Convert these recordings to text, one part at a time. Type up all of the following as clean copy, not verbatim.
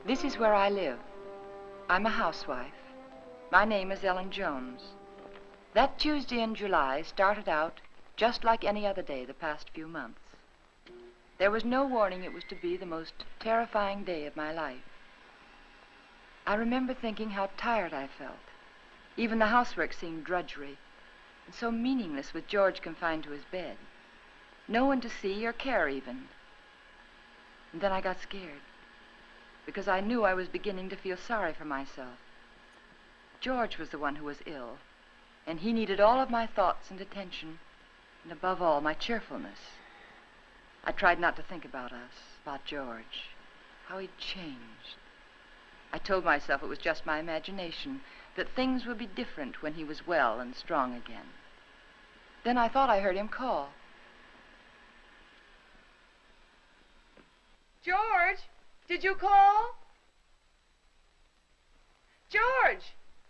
This is where I live. I'm a housewife. My name is Ellen Jones. That Tuesday in July started out just like any other day the past few months. There was no warning it was to be the most terrifying day of my life. I remember thinking how tired I felt. Even the housework seemed drudgery and so meaningless with George confined to his bed. No one to see or care even. And then I got scared, because I knew I was beginning to feel sorry for myself. George was the one who was ill, and he needed all of my thoughts and attention, and above all, my cheerfulness. I tried not to think about us, about George, how he'd changed. I told myself it was just my imagination, that things would be different when he was well and strong again. Then I thought I heard him call. George! Did you call? George,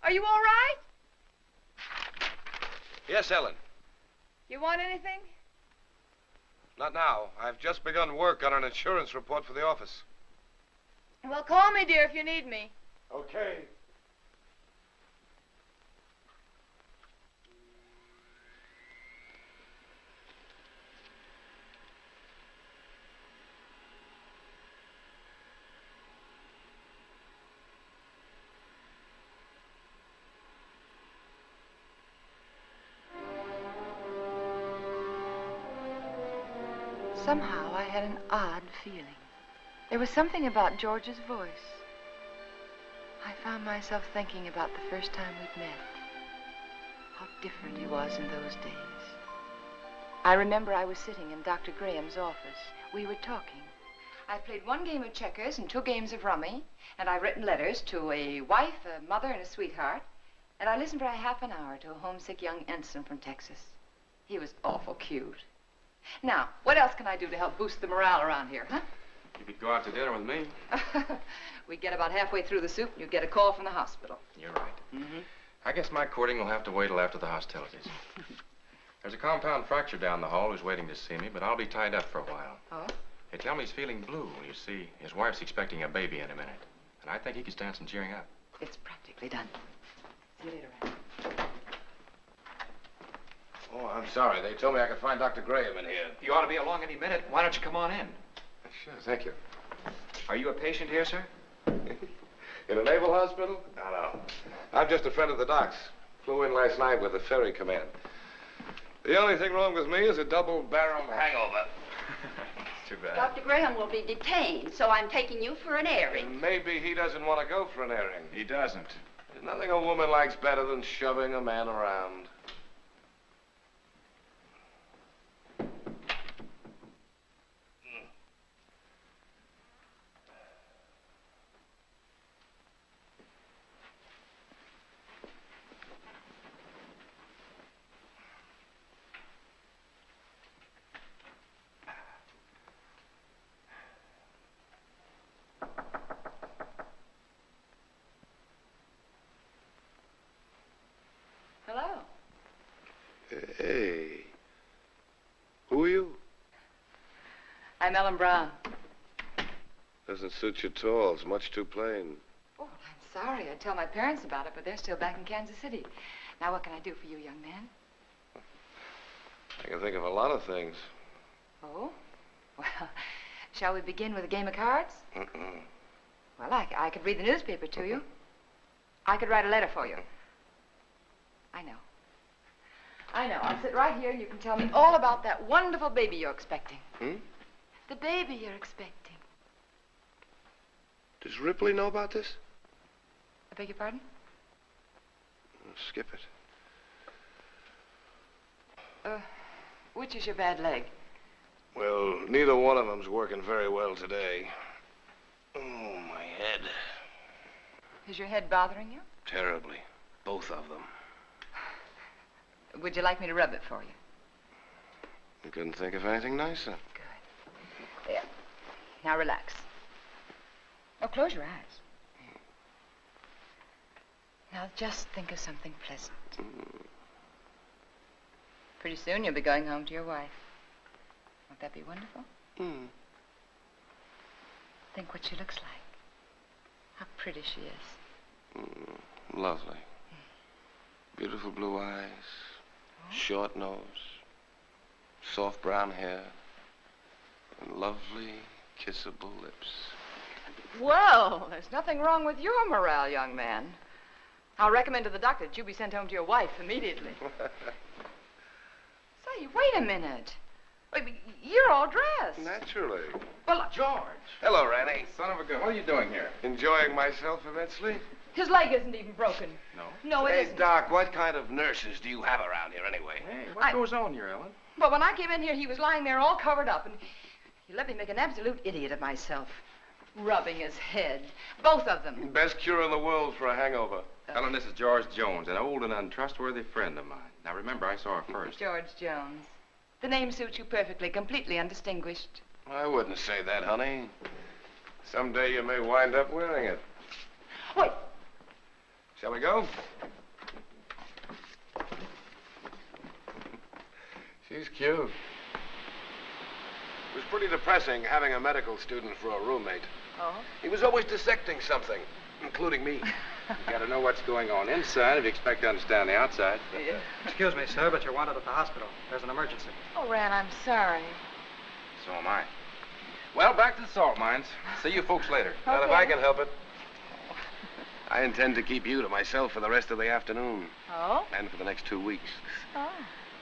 are you all right? Yes, Ellen. You want anything? Not now. I've just begun work on an insurance report for the office. Well, call me, dear, if you need me. Okay. Somehow I had an odd feeling. There was something about George's voice. I found myself thinking about the first time we'd met. How different he was in those days. I remember I was sitting in Dr. Graham's office. We were talking. I played 1 game of checkers and 2 games of rummy, and I've written letters to a wife, a mother, and a sweetheart, and I listened for a half an hour to a homesick young ensign from Texas. He was awful cute. Now, what else can I do to help boost the morale around here, huh? You could go out to dinner with me. We'd get about halfway through the soup and you'd get a call from the hospital. You're right. Mm-hmm. I guess my courting will have to wait till after the hostilities. There's a compound fracture down the hall who's waiting to see me, but I'll be tied up for a while. Oh? They tell me he's feeling blue. You see, his wife's expecting a baby in a minute. And I think he could stand some cheering up. It's practically done. See you later, Anne. Oh, I'm sorry. They told me I could find Dr. Graham in here. You ought to be along any minute. Why don't you come on in? Sure, thank you. Are you a patient here, sir? In a naval hospital? No. I'm just a friend of the doc's. Flew in last night with the ferry command. The only thing wrong with me is a double-barrel hangover. Too bad. Dr. Graham will be detained, so I'm taking you for an airing. And maybe he doesn't want to go for an airing. He doesn't. There's nothing a woman likes better than shoving a man around. Hello. Hey. Who are you? I'm Ellen Brown. Doesn't suit you at all. It's much too plain. Oh, I'm sorry. I'd tell my parents about it, but they're still back in Kansas City. Now, what can I do for you, young man? I can think of a lot of things. Oh? Well, shall we begin with a game of cards? Mm-mm. Well, Well, I could read the newspaper to you. I could write a letter for you. I know. I'll sit right here and you can tell me all about that wonderful baby you're expecting. The baby you're expecting. Does Ripley know about this? I beg your pardon? Skip it. Which is your bad leg? Well, neither one of them's working very well today. Oh, my head. Is your head bothering you? Terribly. Both of them. Would you like me to rub it for you? You couldn't think of anything nicer. Good. There. Now relax. Oh, close your eyes. Now just think of something pleasant. Pretty soon you'll be going home to your wife. Won't that be wonderful? Think what she looks like. How pretty she is. Lovely. Beautiful blue eyes. Short nose. Soft brown hair. And lovely, kissable lips. Well, there's nothing wrong with your morale, young man. I'll recommend to the doctor that you be sent home to your wife immediately. Say, wait a minute. Wait, you're all dressed. Naturally. Well, George. Hello, Randy. Son of a gun. What are you doing here? Enjoying myself immensely? his leg isn't even broken. No? No, it Hey, isn't. Doc, what kind of nurses do you have around here anyway? Hey, what goes on here, Ellen? But when I came in here, he was lying there all covered up, and he let me make an absolute idiot of myself. Rubbing his head. Both of them. Best cure in the world for a hangover. Ellen, this is George Jones, an old and untrustworthy friend of mine. Now, remember, I saw her first. George Jones. The name suits you perfectly, completely undistinguished. I wouldn't say that, honey. Someday you may wind up wearing it. Wait. Shall we go? She's cute. It was pretty depressing having a medical student for a roommate. Oh? He was always dissecting something, including me. You gotta know what's going on inside if you expect to understand the outside. Yeah. Excuse me, sir, but you're wanted at the hospital. There's an emergency. Oh, Ran, I'm sorry. So am I. Well, back to the salt mines. See you folks later. Not if I can help it. I intend to keep you to myself for the rest of the afternoon. Oh? And for the next 2 weeks. Oh.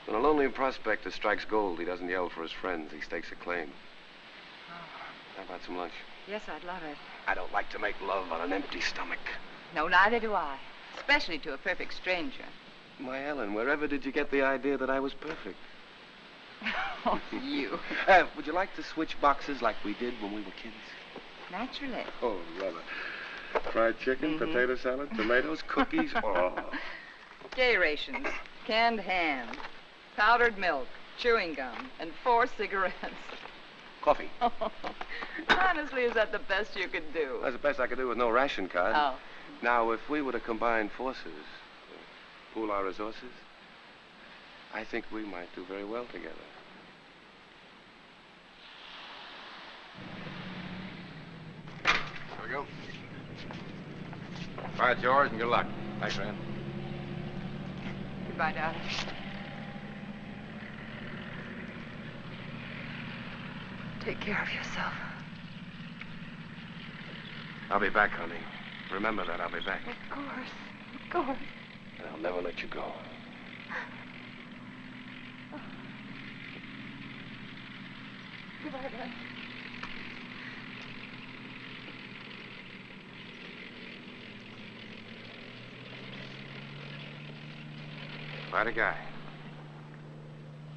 When a lonely prospector strikes gold, he doesn't yell for his friends. He stakes a claim. How about some lunch? Yes, I'd love it. I don't like to make love on an empty stomach. No, neither do I. Especially to a perfect stranger. My Ellen, wherever did you get the idea that I was perfect? Oh, you. Would you like to switch boxes like we did when we were kids? Naturally. Oh, rather. Fried chicken, potato salad, tomatoes, cookies. Oh. Day rations, canned ham, powdered milk, chewing gum, and 4 cigarettes. Coffee. Honestly, is that the best you could do? That's the best I could do with no ration card. Oh. Now, if we were to combine forces, pool our resources, I think we might do very well together. Here we go. Bye, George, and good luck. Thanks, Rand. Goodbye, darling. Take care of yourself. I'll be back, honey. Remember that, I'll be back. Of course. Of course. And I'll never let you go. Goodbye, Ran. Quite a guy.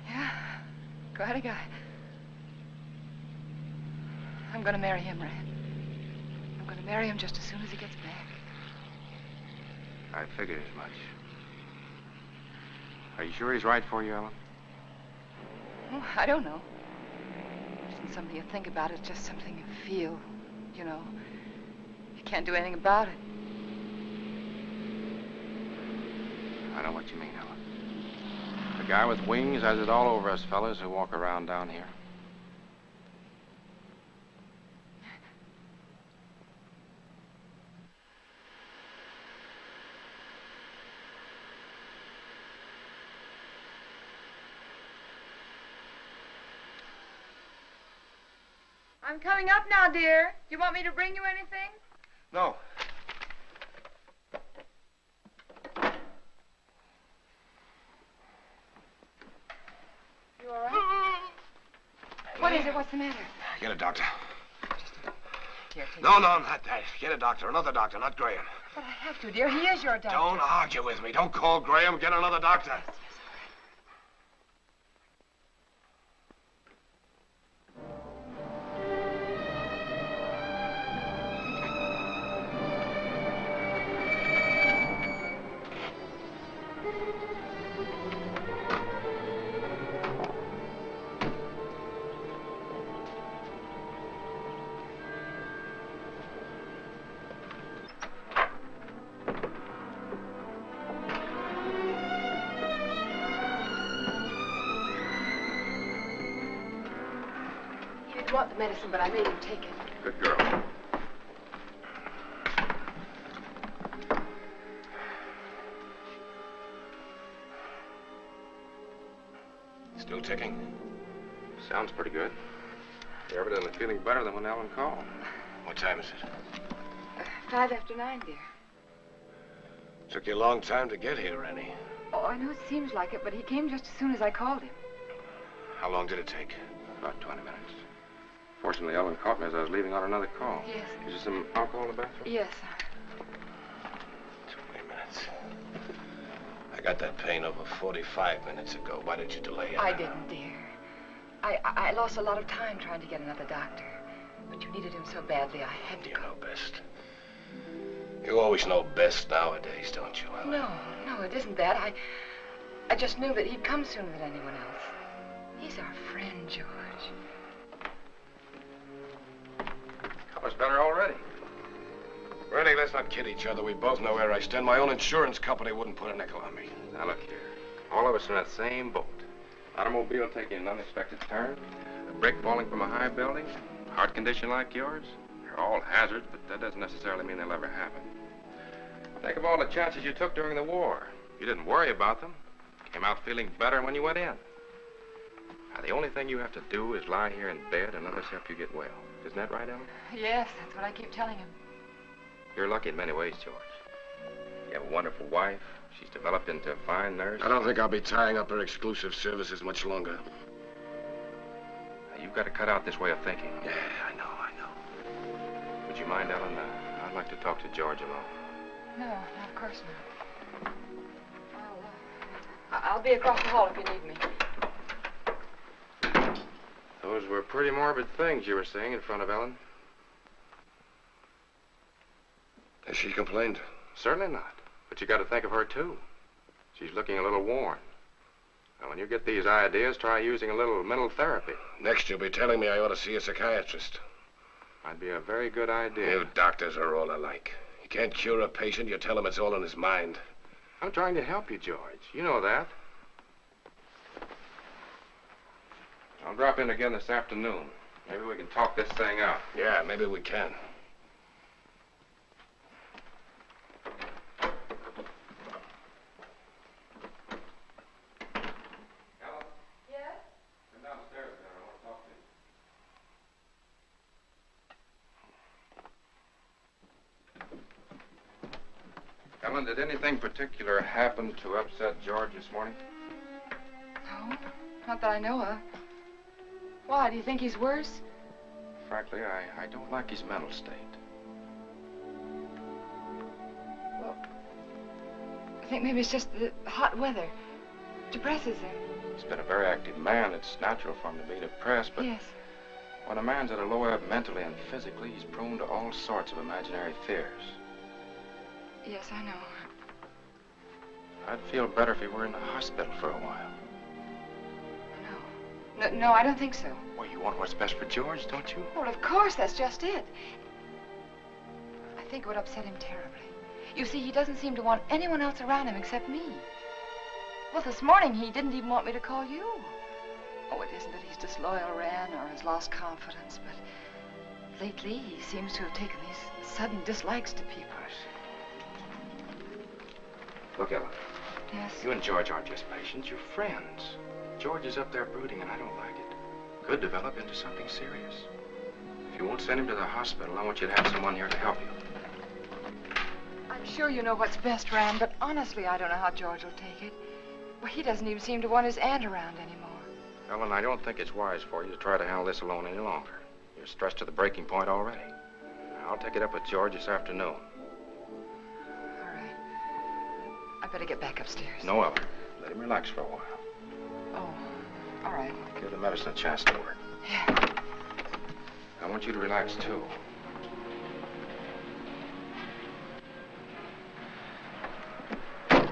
Yeah, quite a guy. I'm going to marry him, Ran. I'm going to marry him just as soon as he gets back. I figured as much. Are you sure he's right for you, Ellen? Oh, I don't know. It isn't something you think about. It's just something you feel. You know, you can't do anything about it. I know what you mean, Ellen. The guy with wings has it all over us fellas who walk around down here. I'm coming up now, dear. Do you want me to bring you anything? No. You all right? What is it? What's the matter? Get a doctor. Here, take No, not that. Get a doctor. Another doctor, not Graham. But I have to, dear. He is your doctor. Don't argue with me. Don't call Graham. Get another doctor. I want the medicine, but I made him take it. Good girl. Still ticking? Sounds pretty good. You're evidently feeling better than when Ellen called. What time is it? 5 after 9, dear. Took you a long time to get here, Rennie. Oh, I know it seems like it, but he came just as soon as I called him. How long did it take? About 20 minutes. Fortunately, Ellen caught me as I was leaving on another call. Yes. Is there some alcohol in the bathroom? Yes. 20 minutes. I got that pain over 45 minutes ago. Why did you delay it? I didn't, dear. I lost a lot of time trying to get another doctor. But you needed him so badly, I had to You go. know best. You always know best nowadays, don't you, Ellen? No, it isn't that. I just knew that he'd come sooner than anyone else. He's our friend, George. Color's better already. Rennie, let's not kid each other. We both know where I stand. My own insurance company wouldn't put a nickel on me. Now, look here. All of us are in that same boat. Automobile taking an unexpected turn, a brick falling from a high building, heart condition like yours. They're all hazards, but that doesn't necessarily mean they'll ever happen. Think of all the chances you took during the war. You didn't worry about them. Came out feeling better when you went in. Now, the only thing you have to do is lie here in bed and let us help you get well. Isn't that right, Ellen? Yes, that's what I keep telling him. You're lucky in many ways, George. You have a wonderful wife. She's developed into a fine nurse. I don't think I'll be tying up her exclusive services much longer. Now, you've got to cut out this way of thinking. Yeah, I know. Would you mind, Ellen? I'd like to talk to George alone. No, of course not. I'll be across the hall if you need me. Those were pretty morbid things you were saying in front of Ellen. Has she complained? Certainly not. But you got to think of her, too. She's looking a little worn. Now, when you get these ideas, try using a little mental therapy. Next, you'll be telling me I ought to see a psychiatrist. Might be a very good idea. You doctors are all alike. You can't cure a patient. You tell him it's all in his mind. I'm trying to help you, George. You know that. I'll drop in again this afternoon. Maybe we can talk this thing out. Yeah, maybe we can. Ellen? Yes? Come downstairs there. I want to talk to you. Ellen, did anything particular happen to upset George this morning? No, not that I know of. Why, do you think he's worse? Frankly, I don't like his mental state. Well, I think maybe it's just the hot weather. Depresses him. He's been a very active man. It's natural for him to be depressed, but Yes. when a man's at a low ebb mentally and physically, he's prone to all sorts of imaginary fears. Yes, I know. I'd feel better if he were in the hospital for a while. No, I don't think so. Well, you want what's best for George, don't you? Well, of course, that's just it. I think it would upset him terribly. You see, he doesn't seem to want anyone else around him except me. Well, this morning, he didn't even want me to call you. Oh, it isn't that he's disloyal, Ran, or has lost confidence, but lately, he seems to have taken these sudden dislikes to people. Look, Ellen, Yes? you and George aren't just patients, you're friends. George is up there brooding, and I don't like it. Could develop into something serious. If you won't send him to the hospital, I want you to have someone here to help you. sure you know what's best, Ram, but honestly, I don't know how George will take it. Well, he doesn't even seem to want his aunt around anymore. Ellen, I don't think it's wise for you to try to handle this alone any longer. You're stressed to the breaking point already. I'll take it up with George this afternoon. All right. I better get back upstairs. No, Ellen. Let him relax for a while. Oh, all right. Give the medicine a chance to work. Yeah. I want you to relax, too.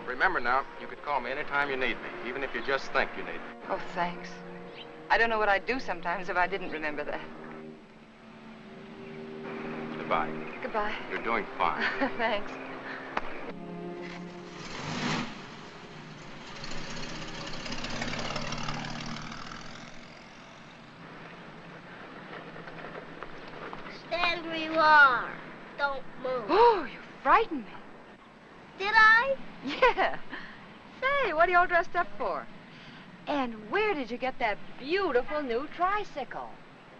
Remember now, you can call me anytime you need me, even if you just think you need me. Oh, thanks. I don't know what I'd do sometimes if I didn't remember that. Goodbye. Goodbye. You're doing fine. Thanks. Stand where you are. Don't move. Oh, you frightened me. Did I? Yeah. Say, what are you all dressed up for? And where did you get that beautiful new tricycle?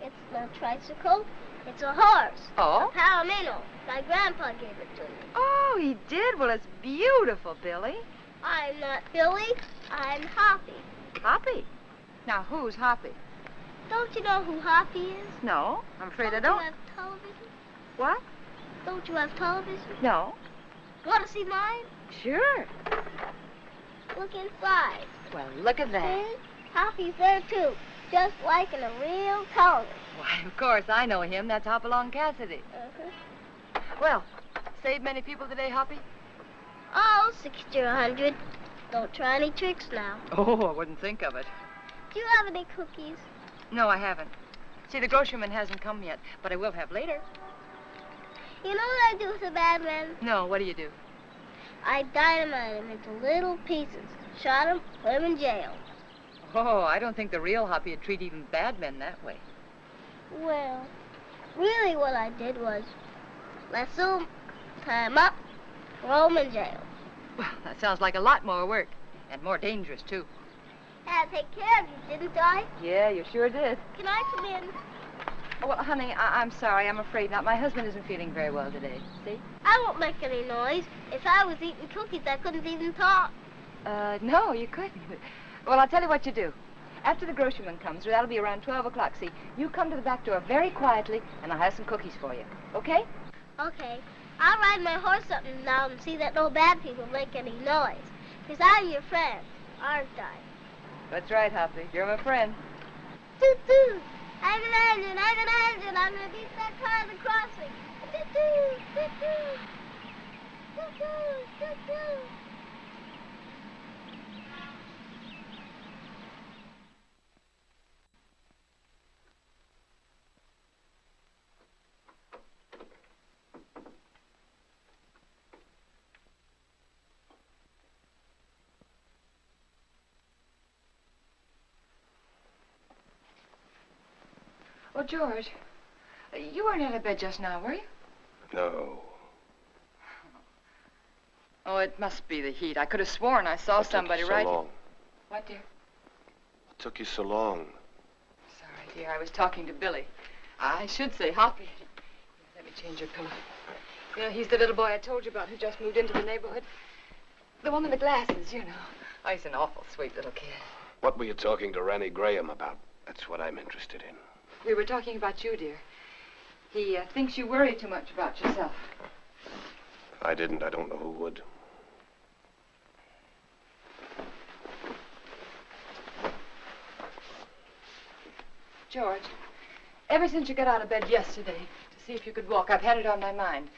It's no tricycle. It's a horse. Oh? A Palomino. My grandpa gave it to me. Oh, he did? Well, it's beautiful, Billy. I'm not Billy. I'm Hoppy. Hoppy? Now, who's Hoppy? Don't you know who Hoppy is? No, I'm afraid I Don't don't. you have television? What? Don't you have television? No. Want to see mine? Sure. Look inside. Well, look at that. See? Hoppy's there, too. Just like in a real television. Why, of course, I know him. That's Hopalong Cassidy. Uh-huh. Well, saved many people today, Hoppy? Oh, 60 or 100. Don't try any tricks now. Oh, I wouldn't think of it. Do you have any cookies? No, I haven't. See, the groceryman hasn't come yet, but I will have later. You know what I do with a bad man? No, what do you do? I dynamite him into little pieces. Shot him, put him in jail. Oh, I don't think the real Hoppy would treat even bad men that way. Well, really what I did was lasso him, tie him up, throw him in jail. Well, that sounds like a lot more work, and more dangerous, too. Had to take care of you, didn't I? Yeah, you sure did. Can I come in? Oh, well, honey, I'm sorry. I'm afraid not. My husband isn't feeling very well today. See? I won't make any noise. If I was eating cookies, I couldn't even talk. No, you couldn't. Well, I'll tell you what you do. After the groceryman comes, that'll be around 12 o'clock, see? You come to the back door very quietly, and I'll have some cookies for you. Okay? Okay. I'll ride my horse up and down and see that no bad people make any noise. Because I'm your friend, aren't I? That's right, Hoppy. You're my friend. Toot-toot! I'm an engine, I'm an engine. I'm going to beat that car at the crossing. Toot-toot! Toot-toot! Toot-toot! Toot-toot! Well, George, you weren't out of bed just now, were you? No. Oh, it must be the heat. I could have sworn I saw somebody What took you so right... long? What, dear? What took you so long? Sorry, dear. I was talking to Billy. I should say Hoppy. Let me change your pillow. You know, he's the little boy I told you about who just moved into the neighborhood. The one with the glasses, you know. Oh, he's an awful sweet little kid. What were you talking to Ranny Graham about? That's what I'm interested in. We were talking about you, dear. He thinks you worry too much about yourself. If I didn't, I don't know who would. George, ever since you got out of bed yesterday to see if you could walk, I've had it on my mind.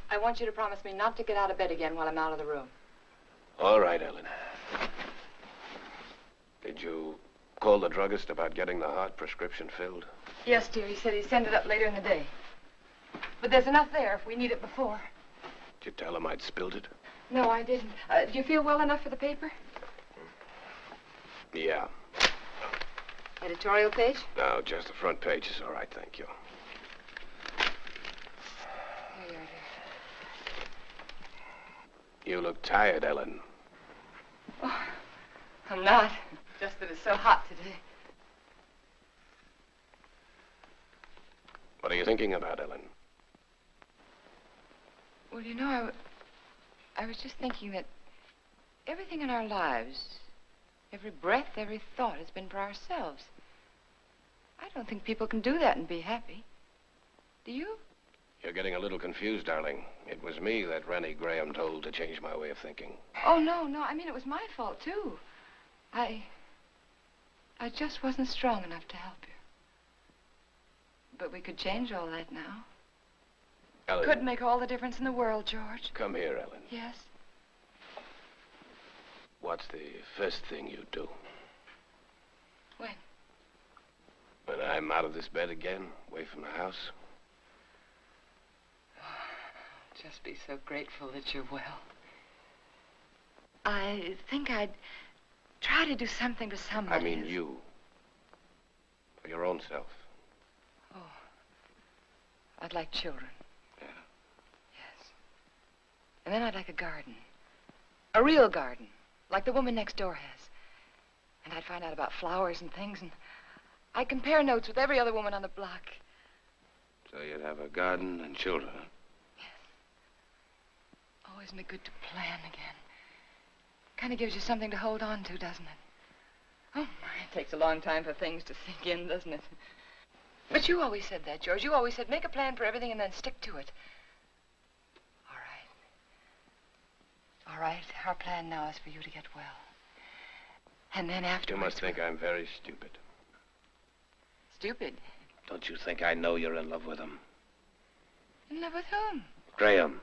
I want you to promise me not to get out of bed again while I'm out of the room. All right, Ellen. Did you call the druggist about getting the heart prescription filled? Yes, dear. He said he'd send it up later in the day. But there's enough there if we need it before. Did you tell him I'd spilled it? No, I didn't. Do you feel well enough for the paper? Yeah. Editorial page? No, just the front page is all right, thank you. Here you are, dear. You look tired, Ellen. Oh, I'm not. Just that it's so hot today. What are you thinking about, Ellen? Well, you know, I was just thinking that everything in our lives, every breath, every thought has been for ourselves. I don't think people can do that and be happy. Do you? You're getting a little confused, darling. It was me that Rennie Graham told to change my way of thinking. Oh, no. I mean, it was my fault, too. I just wasn't strong enough to help you. But we could change all that now. Ellen. Could make all the difference in the world, George. Come here, Ellen. Yes? What's the first thing you do? When? When I'm out of this bed again, away from the house? Just be so grateful that you're well. I think I'd try to do something for somebody. I mean you. For your own self. Oh. I'd like children. Yeah? Yes. And then I'd like a garden. A real garden. Like the woman next door has. And I'd find out about flowers and things, and I'd compare notes with every other woman on the block. So you'd have a garden and children, huh? Oh, isn't it good to plan again? Kind of gives you something to hold on to, doesn't it? Oh, my, it takes a long time for things to sink in, doesn't it? But you always said that, George. You always said make a plan for everything and then stick to it. All right. All right, our plan now is for you to get well. And then afterwards... You must think I'm very stupid. Stupid? Don't you think I know you're in love with him? In love with whom? Graham.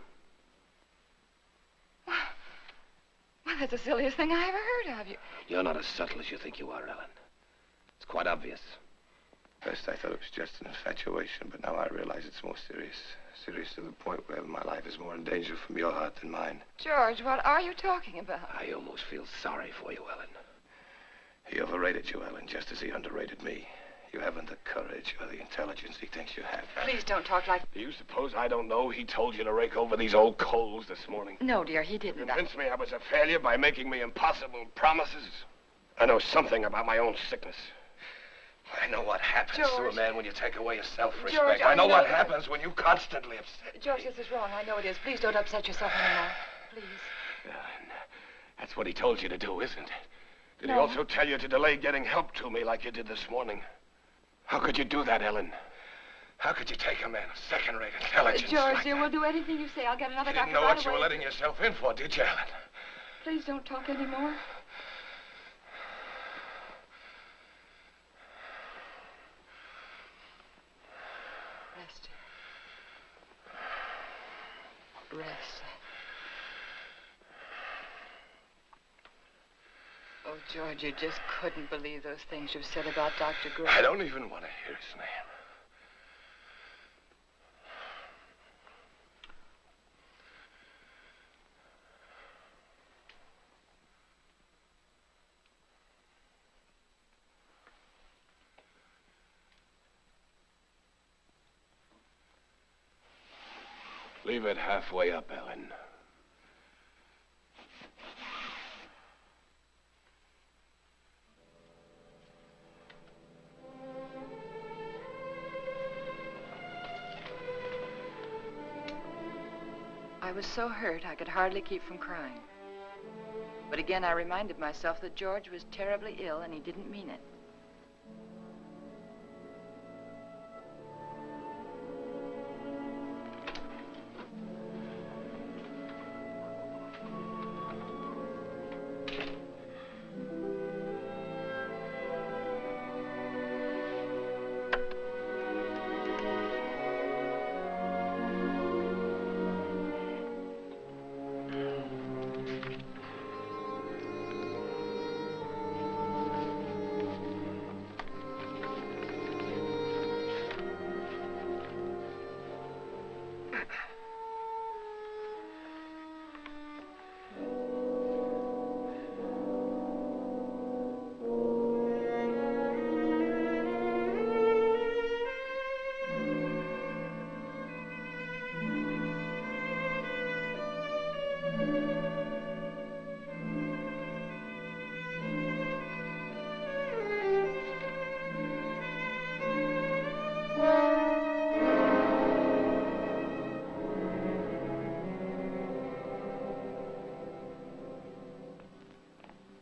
Well, that's the silliest thing I ever heard of. You're not as subtle as you think you are, Ellen. It's quite obvious. First, I thought it was just an infatuation, but now I realize it's more serious. Serious to the point where my life is more in danger from your heart than mine. George, what are you talking about? I almost feel sorry for you, Ellen. He overrated you, Ellen, just as he underrated me. You haven't the courage or the intelligence he thinks you have. Please don't talk like... Do you suppose I don't know he told you to rake over these old coals this morning? No, dear, he didn't. Convinced me I was a failure by making me impossible promises? I know something about my own sickness. I know what happens to a man when you take away his self-respect. George, I know what happens when you constantly upset George, this is wrong. I know it is. Please don't upset yourself anymore. Please. That's what he told you to do, isn't it? Did No. he also tell you to delay getting help to me like you did this morning? How could you do that, Ellen? How could you take a man of second-rate intelligence George, like dear, that? we'll do anything you say. I'll get another You doctor didn't know right what you away. were letting yourself in for, did you, Ellen? Please don't talk anymore. Rest. Rest. Oh, George, you just couldn't believe those things you said about Dr. Gray. I don't even want to hear his name. Leave it halfway up, Ellen. I was so hurt I could hardly keep from crying. But again, I reminded myself that George was terribly ill and he didn't mean it.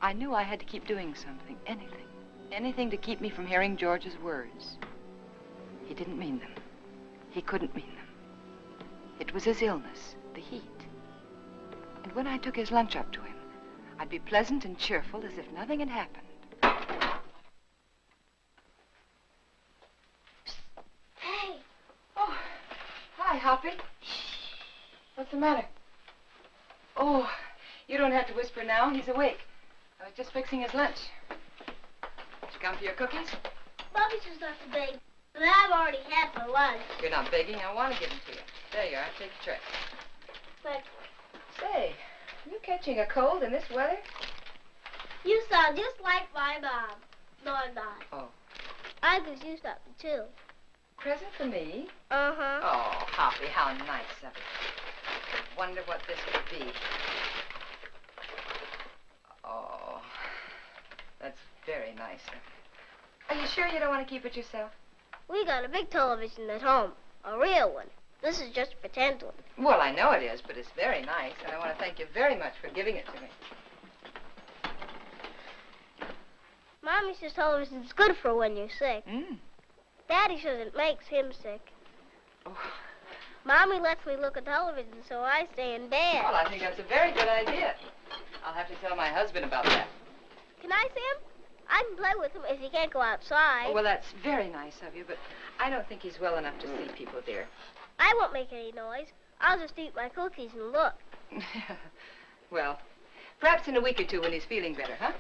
I knew I had to keep doing something, anything. Anything to keep me from hearing George's words. He didn't mean them. He couldn't mean them. It was his illness, the heat. And when I took his lunch up to him, I'd be pleasant and cheerful as if nothing had happened. Hey. Oh, hi, Hoppy. What's the matter? Oh, you don't have to whisper now. He's awake. I was just fixing his lunch. Did you come for your cookies? Bobby just left to beg, but I've already had for lunch. You're not begging. I want to give them to you. There you are. Take a tray. But Say, are you catching a cold in this weather? you sound just like my mom. No, I'm not. Oh. I could use something, too. Present for me? Uh-huh. Oh, Hoppy, how nice of you. I wonder what this could be. Oh, that's very nice of you. Are you sure you don't want to keep it yourself? We got a big television at home. A real one. This is just a pretend one. Well, I know it is, but it's very nice, and I want to thank you very much for giving it to me. Mommy says television's good for when you're sick. Mm. Daddy says it makes him sick. Oh. Mommy lets me look at television, so I stay in bed. Well, I think that's a very good idea. I'll have to tell my husband about that. Can I see him? I can play with him if he can't go outside. Oh, well, that's very nice of you, but I don't think he's well enough to see people, dear. I won't make any noise. I'll just eat my cookies and look. Well, perhaps in a week or two when he's feeling better, huh?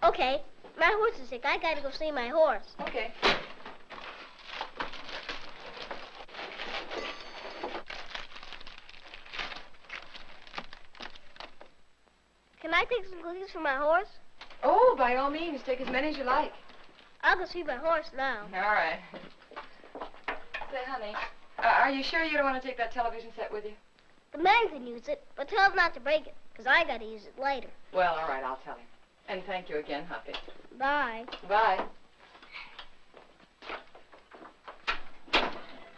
Okay. My horse is sick. I gotta go see my horse. Okay. Can I take some cookies for my horse? Oh, by all means, take as many as you like. I'll go see my horse now. All right. Say, honey, are you sure you don't want to take that television set with you? The man can use it, but tell him not to break it, because I gotta use it later. Well, all right, I'll tell him. And thank you again, Hoppy. Bye. Bye.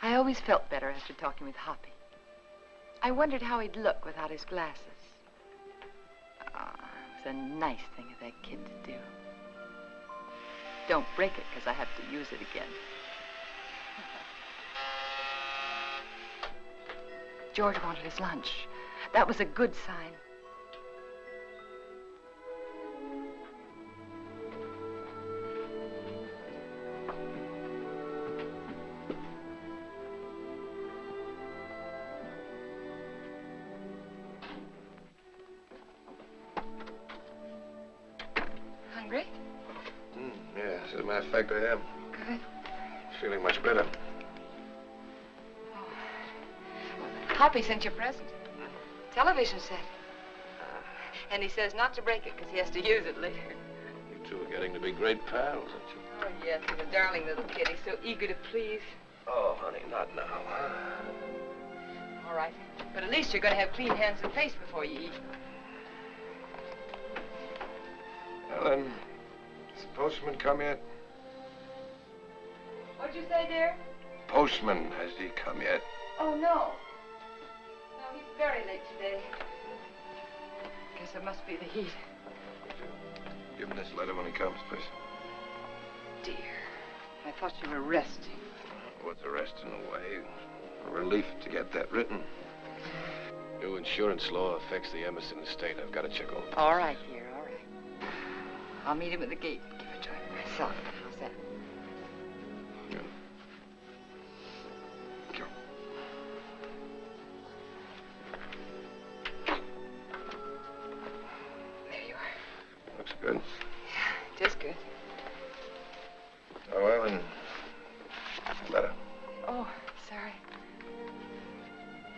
I always felt better after talking with Hoppy. I wondered how he'd look without his glasses. Ah, it was a nice thing of that kid to do. Don't break it, because I have to use it again. George wanted his lunch. That was a good sign. Hungry? Yeah, as a matter of fact, I am. Good. Feeling much better. Hoppy sent you a present. Television set. And he says not to break it because he has to use it later. You two are getting to be great pals, aren't you? Oh, yes, he's a darling little kid. He's so eager to please. Oh, honey, not now. All right. But at least you're going to have clean hands and face before you eat. Ellen, has the postman come yet? What'd you say, dear? Postman, has he come yet? Oh, no. No, he's very late today. Guess it must be the heat. Give him this letter when he comes, please. Dear, I thought you were resting. What's the rest in the way? A relief to get that written. New insurance law affects the Emerson estate. I've got to check over. All right, dear, all right. I'll meet him at the gate and give it to him myself. How's that? Yeah. Sure. There you are. Looks good. Yeah, it is good. Oh, Ellen. Letter. Oh, sorry.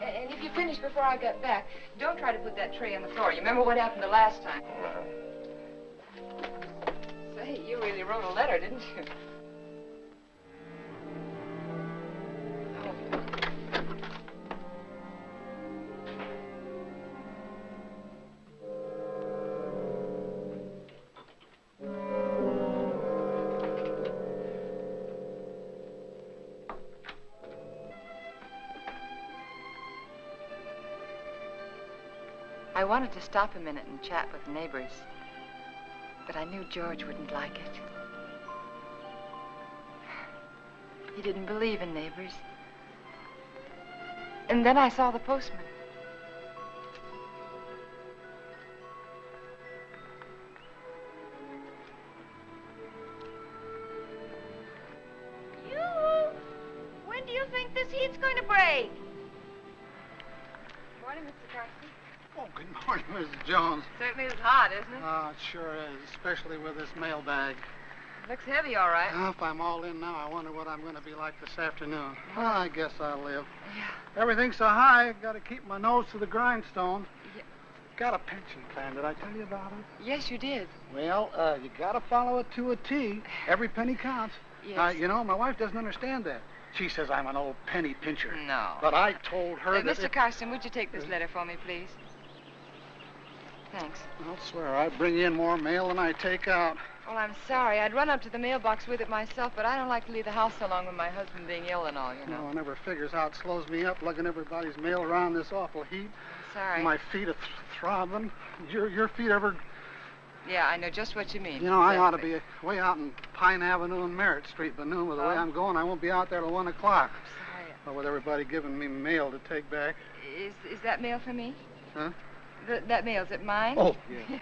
And if you finish before I get back, don't try to put that tray on the floor. You remember what happened the last time? Say, you really wrote a letter, didn't you? I wanted to stop a minute and chat with neighbors. But I knew George wouldn't like it. He didn't believe in neighbors. And then I saw the postman. When do you think this heat's going to break? Morning, Mr. Carson. Oh, good morning, Mrs. Jones. Certainly is hot, isn't it? Oh, it sure is, especially with this mailbag. Looks heavy, all right. Well, if I'm all in now, I wonder what I'm going to be like this afternoon. Well, I guess I'll live. Yeah. Everything's so high, I've got to keep my nose to the grindstone. Yeah. Got a pension plan. Did I tell you about it? Yes, you did. Well, you got to follow it to a T. Every penny counts. Yes. You know, my wife doesn't understand that. She says I'm an old penny pincher. No. But I told her that Mr. Carson, would you take this letter for me, please? Thanks. I'll swear I bring in more mail than I take out. Well, I'm sorry. I'd run up to the mailbox with it myself, but I don't like to leave the house so long with my husband being ill and all, you know. No one ever figures how it slows me up lugging everybody's mail around this awful heat. Sorry. My feet are throbbing. Your feet ever... Yeah, I know just what you mean. You know, I ought to be way out in Pine Avenue and Merritt Street, but noon, with the way Oh. I'm going, I won't be out there till 1 o'clock. Sorry. Well, with everybody giving me mail to take back. Is that mail for me? Huh? That mail, is it mine? Oh, yeah.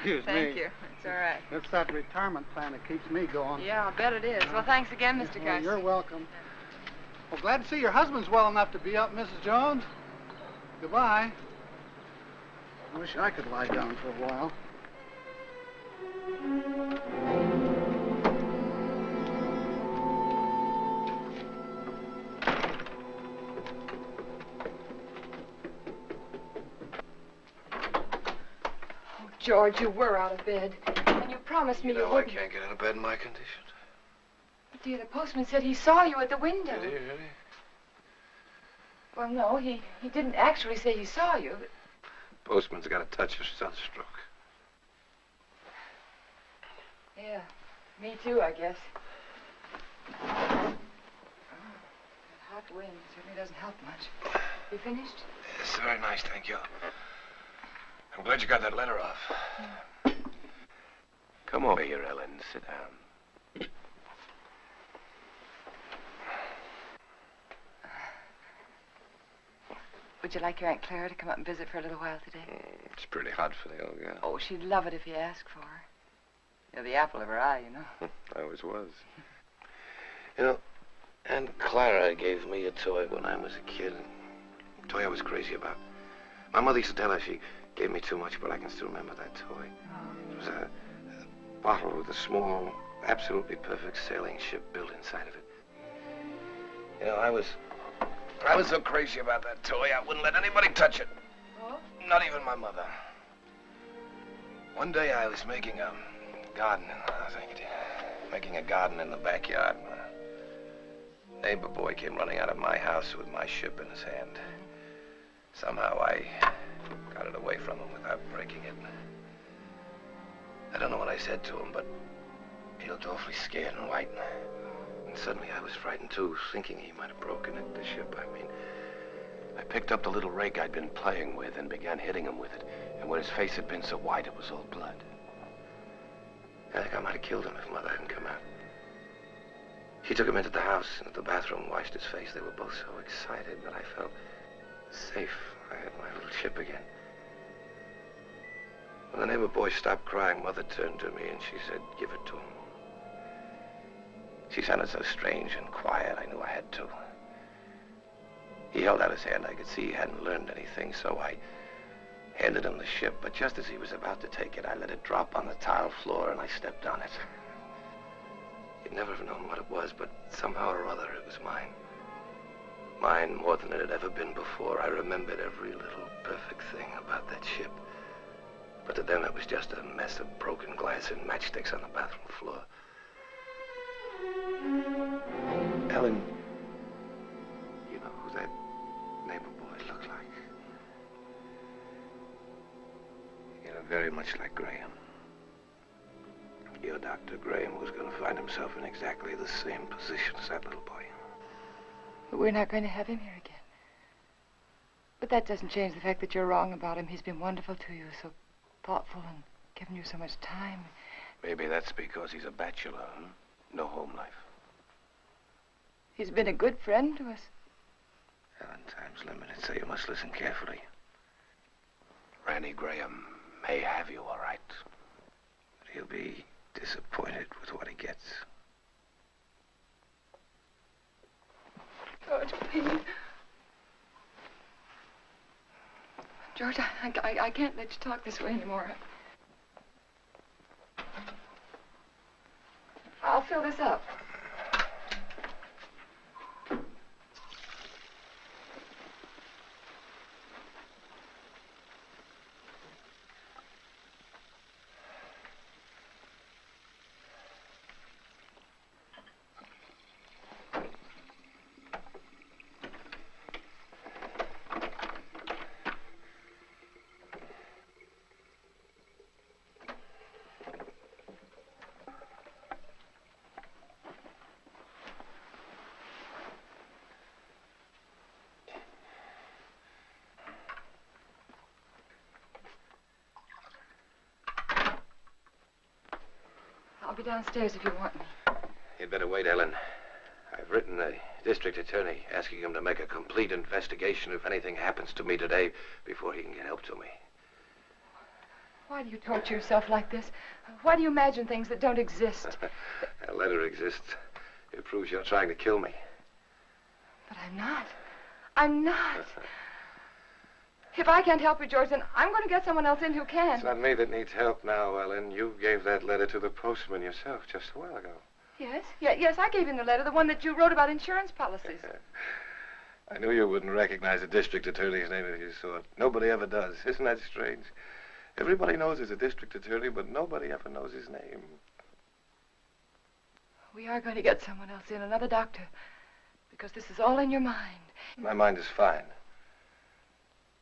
Excuse me. Thank you. It's all right. It's that retirement plan that keeps me going. Yeah, I'll bet it is. Well, thanks again, Mr. Well, Carson. you're welcome. Well, glad to see your husband's well enough to be up, Mrs. Jones. Goodbye. I wish I could lie down for a while. George, you were out of bed. And you promised me you I wouldn't. can't get out of bed in my condition. But, dear, the postman said he saw you at the window. Did he, really? Well, no, he didn't actually say he saw you. But... Postman's got a touch of sunstroke. Yeah, me too, I guess. Oh, that hot wind certainly doesn't help much. You finished? It's very nice, thank you. I'm glad you got that letter off. Come over here, Ellen. Sit down. Would you like your Aunt Clara to come up and visit for a little while today? It's pretty hot for the old gal. Oh, she'd love it if you asked for her. You're the apple of her eye, you know. I always was. You know, Aunt Clara gave me a toy when I was a kid. A toy I was crazy about. My mother used to tell her she gave me too much, but I can still remember that toy. Oh. It was a bottle with a small, absolutely perfect sailing ship built inside of it. You know, I was so crazy about that toy, I wouldn't let anybody touch it. Oh? Not even my mother. One day I was making a garden, making a garden in the backyard. A neighbor boy came running out of my house with my ship in his hand. Somehow I got it away from him without breaking it. I don't know what I said to him, but he looked awfully scared and white. And suddenly I was frightened too, thinking he might have broken it, the ship, I mean. I picked up the little rake I'd been playing with and began hitting him with it. And where his face had been so white, it was all blood. I think I might have killed him if Mother hadn't come out. She took him into the house, into the bathroom, washed his face. They were both so excited that I felt safe. I had my little ship again. When the neighbor boy stopped crying, Mother turned to me and she said, "Give it to him." She sounded so strange and quiet, I knew I had to. He held out his hand. I could see he hadn't learned anything, so I handed him the ship. But just as he was about to take it, I let it drop on the tile floor and I stepped on it. You'd never have known what it was, but somehow or other it was mine. Mine more than it had ever been before. I remembered every little perfect thing about that ship. But to them, it was just a mess of broken glass and matchsticks on the bathroom floor. Ellen, you know who that neighbor boy looked like? You know, very much like Graham. Your Dr. Graham was going to find himself in exactly the same position as that little boy. But we're not going to have him here again. But that doesn't change the fact that you're wrong about him. He's been wonderful to you, so thoughtful and given you so much time. Maybe that's because he's a bachelor, huh? No home life. He's been a good friend to us. Ellen, time's limited, so you must listen carefully. Randy Graham may have you, all right. But he'll be disappointed with what he gets. George, please. George, I can't let you talk this way anymore. I'll fill this up. I'll be downstairs if you want me. You'd better wait, Ellen. I've written the district attorney asking him to make a complete investigation if anything happens to me today before he can get help to me. Why do you torture yourself like this? Why do you imagine things that don't exist? That letter exists. It proves you're trying to kill me. But I'm not. I'm not. If I can't help you, George, then I'm going to get someone else in who can. It's not me that needs help now, Ellen. You gave that letter to the postman yourself just a while ago. Yes? Yes, I gave him the letter, the one that you wrote about insurance policies. I knew you wouldn't recognize a district attorney's name if you saw it. Nobody ever does. Isn't that strange? Everybody knows he's a district attorney, but nobody ever knows his name. We are going to get someone else in, another doctor, because this is all in your mind. My mind is fine.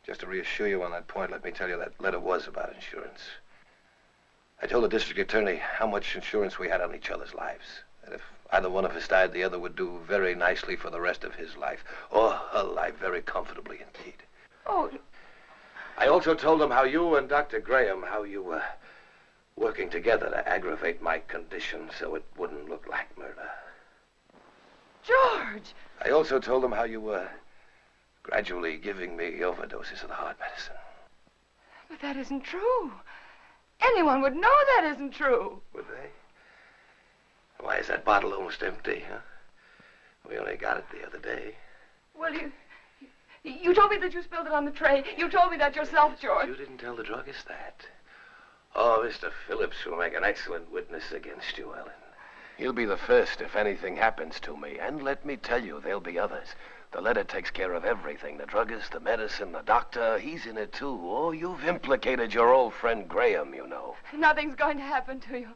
Just to reassure you on that point, let me tell you that letter was about insurance. I told the district attorney how much insurance we had on each other's lives. That if either one of us died, the other would do very nicely for the rest of his life. Or her life very comfortably indeed. Oh. I also told him how you and Dr. Graham, how you were working together to aggravate my condition so it wouldn't look like murder. George! I also told him how you were gradually giving me overdoses of the heart medicine. But that isn't true. Anyone would know that isn't true. Would they? Why is that bottle almost empty, huh? We only got it the other day. Well, you told me that you spilled it on the tray. You told me that yourself, George. You didn't tell the druggist that. Oh, Mr. Phillips will make an excellent witness against you, Ellen. He'll be the first if anything happens to me. And let me tell you, there'll be others. The letter takes care of everything. The druggist, the medicine, the doctor. He's in it, too. Oh, you've implicated your old friend Graham, you know. Nothing's going to happen to you.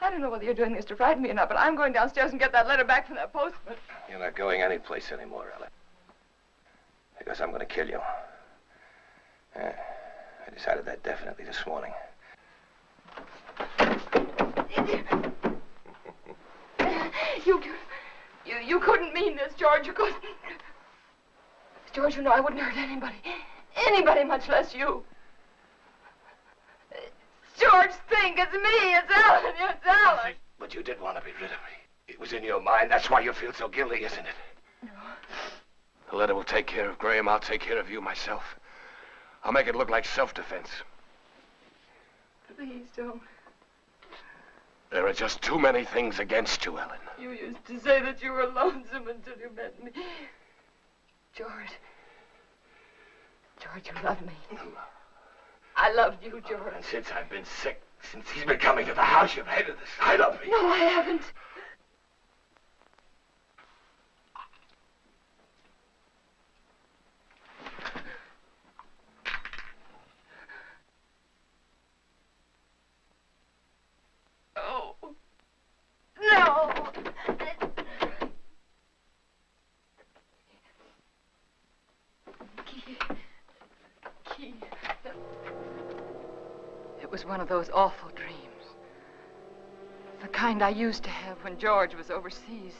I don't know whether you're doing this to frighten me or not, but I'm going downstairs and get that letter back from that postman. You're not going anyplace anymore, Ellen. Because I'm going to kill you. I decided that definitely this morning. You couldn't mean this, George. You couldn't. George, you know I wouldn't hurt anybody. Anybody, much less you. George, think. It's me. It's Ellen. It's Ellen. But you did want to be rid of me. It was in your mind. That's why you feel so guilty, isn't it? No. The letter will take care of Graham. I'll take care of you myself. I'll make it look like self-defense. Please don't. There are just too many things against you, Ellen. You used to say that you were lonesome until you met me. George. George, you love me. I loved you, George. And since I've been sick, since he's been coming to the house, you've hated the sight of me. No, I haven't. Oh. No. Key. It was one of those awful dreams. The kind I used to have when George was overseas.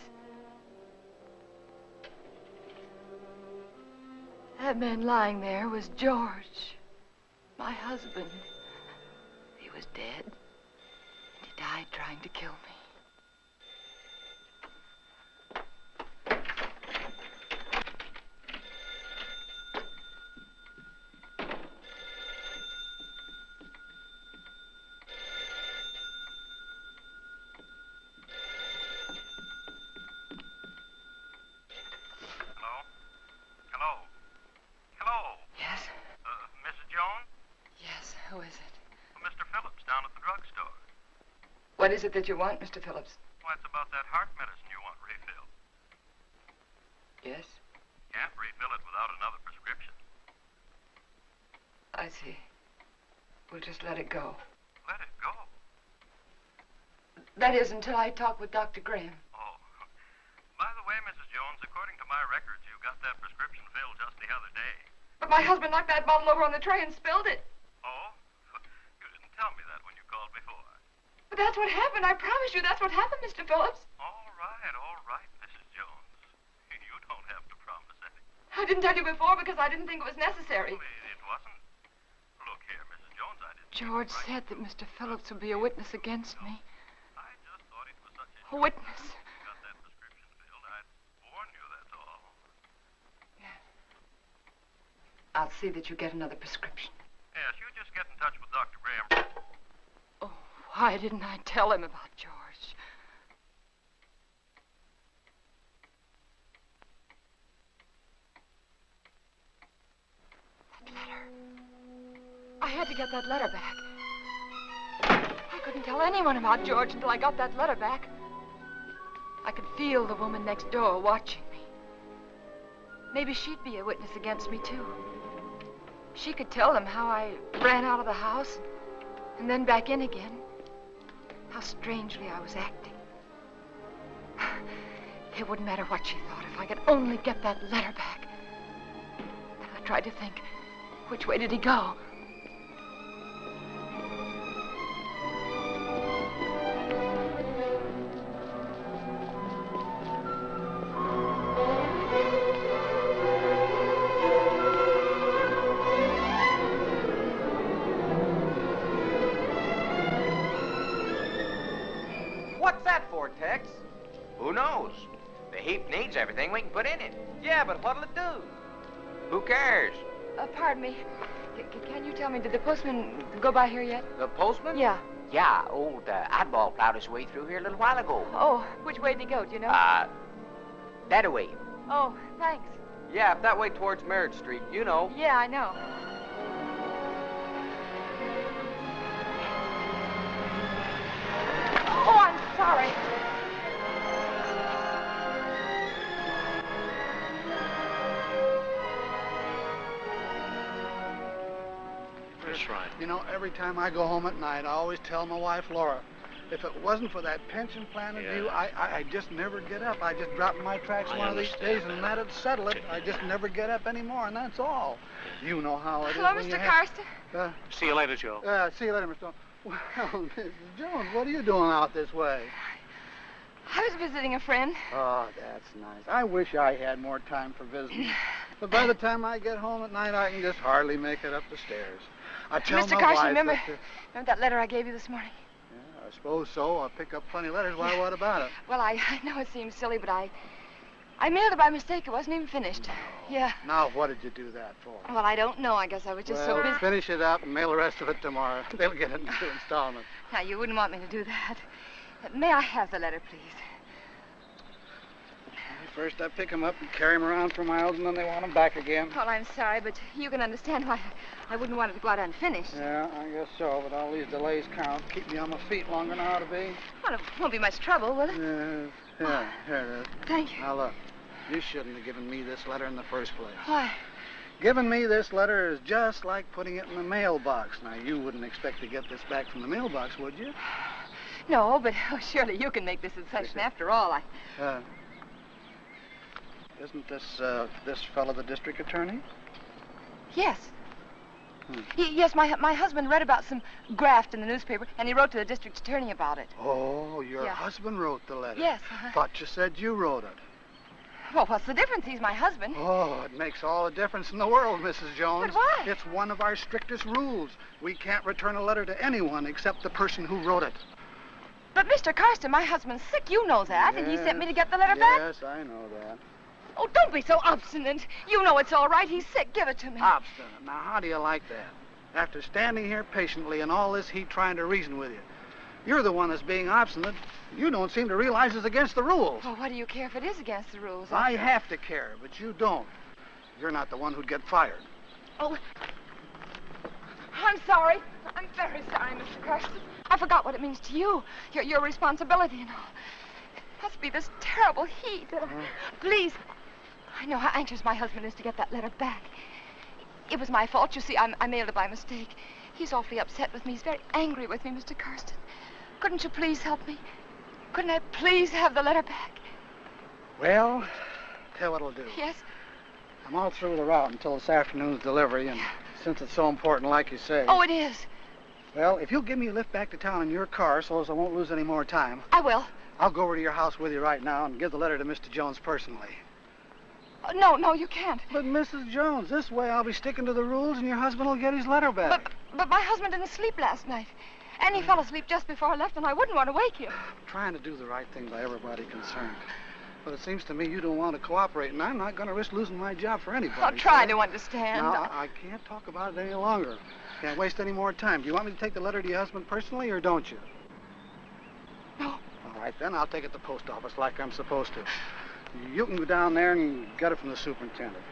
That man lying there was George, my husband. He was dead. He died trying to kill me. What is it that you want, Mr. Phillips? Well, it's about that heart medicine you want refilled. Yes? Can't refill it without another prescription. I see. We'll just let it go. Let it go? That is, until I talk with Dr. Graham. Oh. By the way, Mrs. Jones, according to my records, you got that prescription filled just the other day. But my husband knocked that bottle over on the tray and spilled it. Oh? You didn't tell me that when you called before. But that's what happened. I promise you that's what happened, Mr. Phillips. All right, Mrs. Jones. You don't have to promise anything. I didn't tell you before because I didn't think it was necessary. Well, it wasn't. Look here, Mrs. Jones, I didn't... George said that Mr. Phillips would be a witness against me. I just thought it was such a witness. You got that prescription filled. I'd warn you, that's all. Yeah. I'll see that you get another prescription. Yes, you just get in touch with Dr. Graham. Oh, why didn't I tell him about George? That letter. I had to get that letter back. I couldn't tell anyone about George until I got that letter back. I could feel the woman next door watching me. Maybe she'd be a witness against me, too. She could tell them how I ran out of the house and then back in again. How strangely I was acting. It wouldn't matter what she thought if I could only get that letter back. I tried to think, which way did he go? What's that for, Tex? Who knows? The heap needs everything we can put in it. Yeah, but what'll it do? Who cares? Pardon me. Can you tell me, did the postman go by here yet? The postman? Yeah. Yeah, old Oddball plowed his way through here a little while ago. Oh, which way did he go, do you know? That way. Oh, thanks. Yeah, up that way towards Merritt Street, you know. Yeah, I know. Oh, I'm sorry. That's right. You know, every time I go home at night, I always tell my wife, Laura, if it wasn't for that pension plan of you, I just never get up. I just drop in my tracks one of these days, and that'd settle it. I just never get up anymore, and that's all. You know how it is. Hello, Mr. Karsten. See you later, Joe. See you later, Mr. Jones. Well, Mrs. Jones, what are you doing out this way? I was visiting a friend. Oh, that's nice. I wish I had more time for visiting. But by the time I get home at night, I can just hardly make it up the stairs. I tell Mr. my Carson, wife remember that letter I gave you this morning? Yeah, I suppose so. I'll pick up plenty of letters. Why, what about it? Well, I know it seems silly, but I mailed it by mistake. It wasn't even finished. No. Yeah. Now, what did you do that for? Well, I don't know. I guess I was just so busy. Finish it up and mail the rest of it tomorrow. They'll get it in 2 installments. Now, you wouldn't want me to do that. May I have the letter, please? First, I pick them up and carry them around for miles, and then they want them back again. Well, I'm sorry, but you can understand why I wouldn't want it to go out unfinished. Yeah, I guess so, but all these delays count. Keep me on my feet longer than I ought to be. Well, it won't be much trouble, will it? Here it is. Thank you. Now, look, you shouldn't have given me this letter in the first place. Why? Giving me this letter is just like putting it in the mailbox. Now, you wouldn't expect to get this back from the mailbox, would you? No, but surely you can make this concession. After all, Isn't this fellow the district attorney? Yes. Yes, my husband read about some graft in the newspaper, and he wrote to the district attorney about it. Oh, your husband wrote the letter? Yes. Thought you said you wrote it. Well, what's the difference? He's my husband. Oh, it makes all the difference in the world, Mrs. Jones. But why? It's one of our strictest rules. We can't return a letter to anyone except the person who wrote it. But, Mr. Karsten, my husband's sick. You know that. Yes. And he sent me to get the letter back. Yes, I know that. Oh, don't be so obstinate. You know it's all right. He's sick. Give it to me. Obstinate. Now, how do you like that? After standing here patiently in all this heat trying to reason with you, you're the one that's being obstinate. You don't seem to realize it's against the rules. Well, what do you care if it is against the rules? I have to care, but you don't. You're not the one who'd get fired. Oh, I'm sorry. I'm very sorry, Mr. Karsten. I forgot what it means to you, your responsibility and all. It must be this terrible heat. Please, I know how anxious my husband is to get that letter back. It was my fault. You see, I mailed it by mistake. He's awfully upset with me. He's very angry with me, Mr. Karsten. Couldn't you please help me? Couldn't I please have the letter back? Well, tell you what I'll do. Yes? I'm all through the route until this afternoon's delivery, and since it's so important, like you say... Oh, it is. Well, if you'll give me a lift back to town in your car so as I won't lose any more time... I will. I'll go over to your house with you right now and give the letter to Mr. Jones personally. No, you can't. But, Mrs. Jones, this way I'll be sticking to the rules and your husband will get his letter back. But my husband didn't sleep last night. And he fell asleep just before I left, and I wouldn't want to wake him. I'm trying to do the right thing by everybody concerned. But it seems to me you don't want to cooperate, and I'm not going to risk losing my job for anybody. I'll try to understand. Now, I can't talk about it any longer. Can't waste any more time. Do you want me to take the letter to your husband personally, or don't you? No. All right, then I'll take it to the post office like I'm supposed to. You can go down there and get it from the superintendent.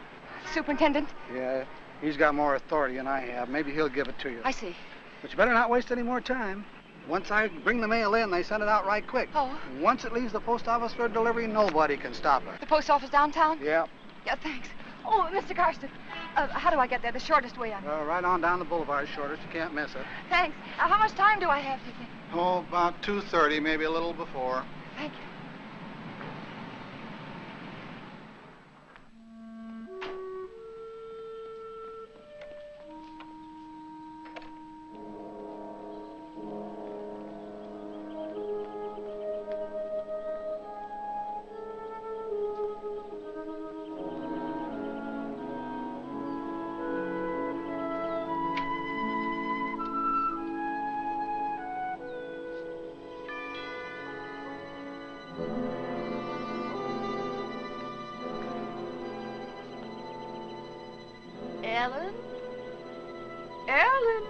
Superintendent? Yeah, he's got more authority than I have. Maybe he'll give it to you. I see. But you better not waste any more time. Once I bring the mail in, they send it out right quick. Oh. Once it leaves the post office for delivery, nobody can stop it. The post office downtown? Yeah. Yeah, thanks. Oh, Mr. Karsten, how do I get there? The shortest way on. Right on down the boulevard, shortest. You can't miss it. Thanks. How much time do I have, do you think? Oh, about 2:30, maybe a little before. Thank you. Ellen? Ellen?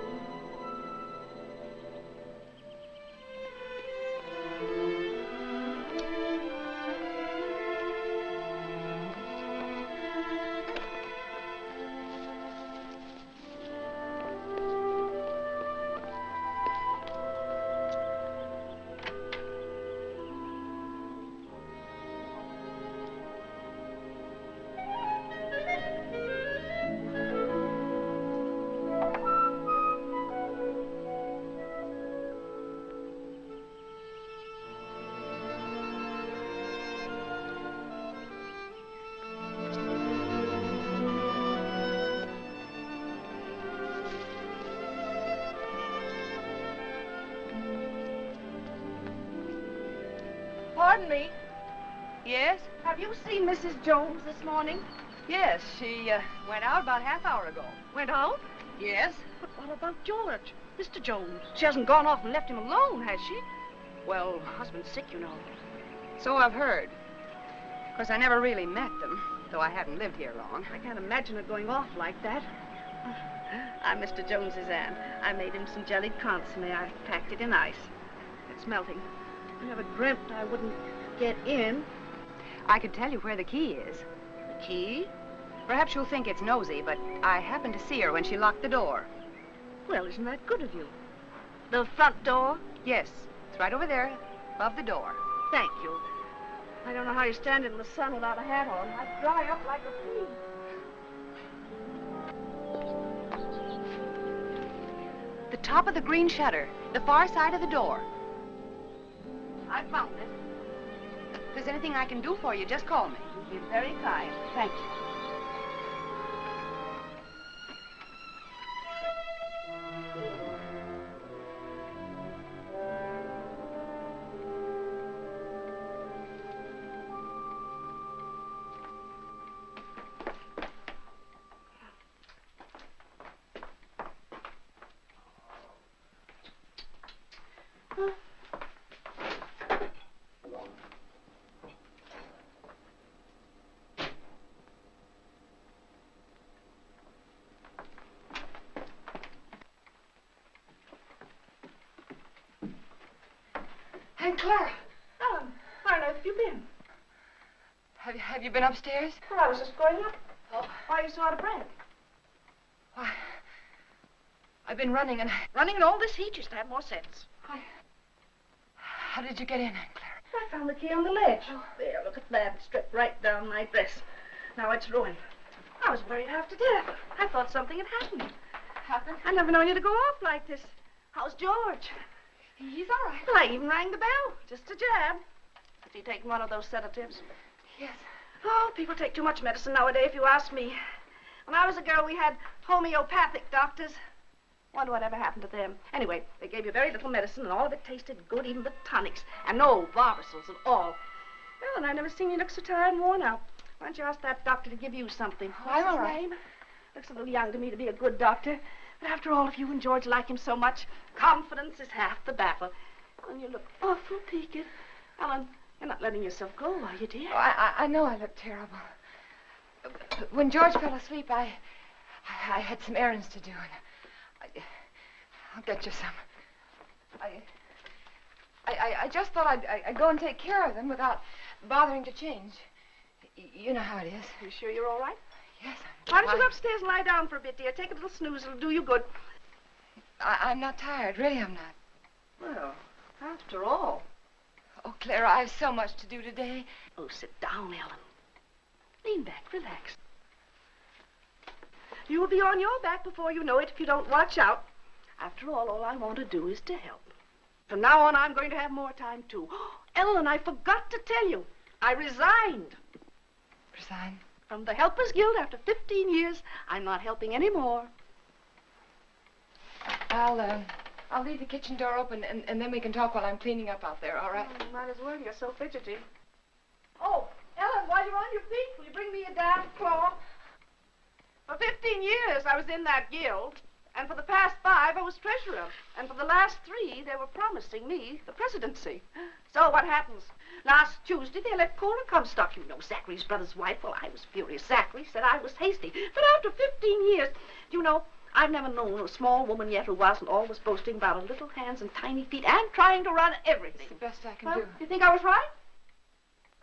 Pardon me. Yes? Have you seen Mrs. Jones this morning? Yes, she went out about half hour ago. Went out? Yes? But what about George? Mr. Jones? She hasn't gone off and left him alone, has she? Well, husband's sick, you know. So I've heard. Of course, I never really met them, though I haven't lived here long. I can't imagine her going off like that. I'm Mr. Jones's aunt. I made him some jellied consomme. I packed it in ice. It's melting. I never dreamt I wouldn't get in. I could tell you where the key is. The key? Perhaps you'll think it's nosy, but I happened to see her when she locked the door. Well, isn't that good of you? The front door? Yes, it's right over there, above the door. Thank you. I don't know how you stand in the sun without a hat on. I'd dry up like a pea. The top of the green shutter, the far side of the door. I found it. If there's anything I can do for you, just call me. You're very kind. Thank you. Clara. Ellen, where on earth have you been? Have you been upstairs? Well, I was just going up. Oh. Why are you so out of breath? Why, I've been running and... Running in all this heat, you should have more sense. How did you get in, Aunt Clara? I found the key on the ledge. Oh. There, look at that. It stripped right down my dress. Now it's ruined. I was worried half to death. I thought something had happened. Happened? I never known you to go off like this. How's George? He's all right. Well, I even rang the bell. Just a jab. Has he taken one of those sedatives? Yes. Oh, people take too much medicine nowadays, if you ask me. When I was a girl, we had homeopathic doctors. Wonder what ever happened to them. Anyway, they gave you very little medicine, and all of it tasted good, even the tonics. And no Barbasals at all. Well, and I've never seen you look so tired and worn out. Why don't you ask that doctor to give you something? I'm all What's his right. name? Looks a little young to me to be a good doctor. But after all, if you and George like him so much, confidence is half the battle. And you look awful peaked. Ellen, you're not letting yourself go, are you, dear? Oh, I know I look terrible. When George fell asleep, I had some errands to do, and I'll get you some. I just thought I'd go and take care of them without bothering to change. You know how it is. You sure you're all right? Yes. Why don't you go upstairs and lie down for a bit, dear? Take a little snooze. It'll do you good. I'm not tired. Really, I'm not. Well, after all. Oh, Clara, I have so much to do today. Oh, sit down, Ellen. Lean back. Relax. You'll be on your back before you know it if you don't watch out. After all I want to do is to help. From now on, I'm going to have more time, too. Ellen, I forgot to tell you. I resigned. Resigned? From the Helpers Guild after 15 years. I'm not helping anymore. I'll leave the kitchen door open, and then we can talk while I'm cleaning up out there, all right? Oh, you might as well. You're so fidgety. Oh, Ellen, while you're on your feet, will you bring me a damn cloth? For 15 years, I was in that guild. And for the past 5, I was treasurer. And for the last 3, they were promising me the presidency. So what happens? Last Tuesday, they let Cora Comstock, you know, Zachary's brother's wife. Well, I was furious. Zachary said I was hasty. But after 15 years, you know, I've never known a small woman yet who wasn't always boasting about her little hands and tiny feet and trying to run everything. It's the best I can do. You think I was right?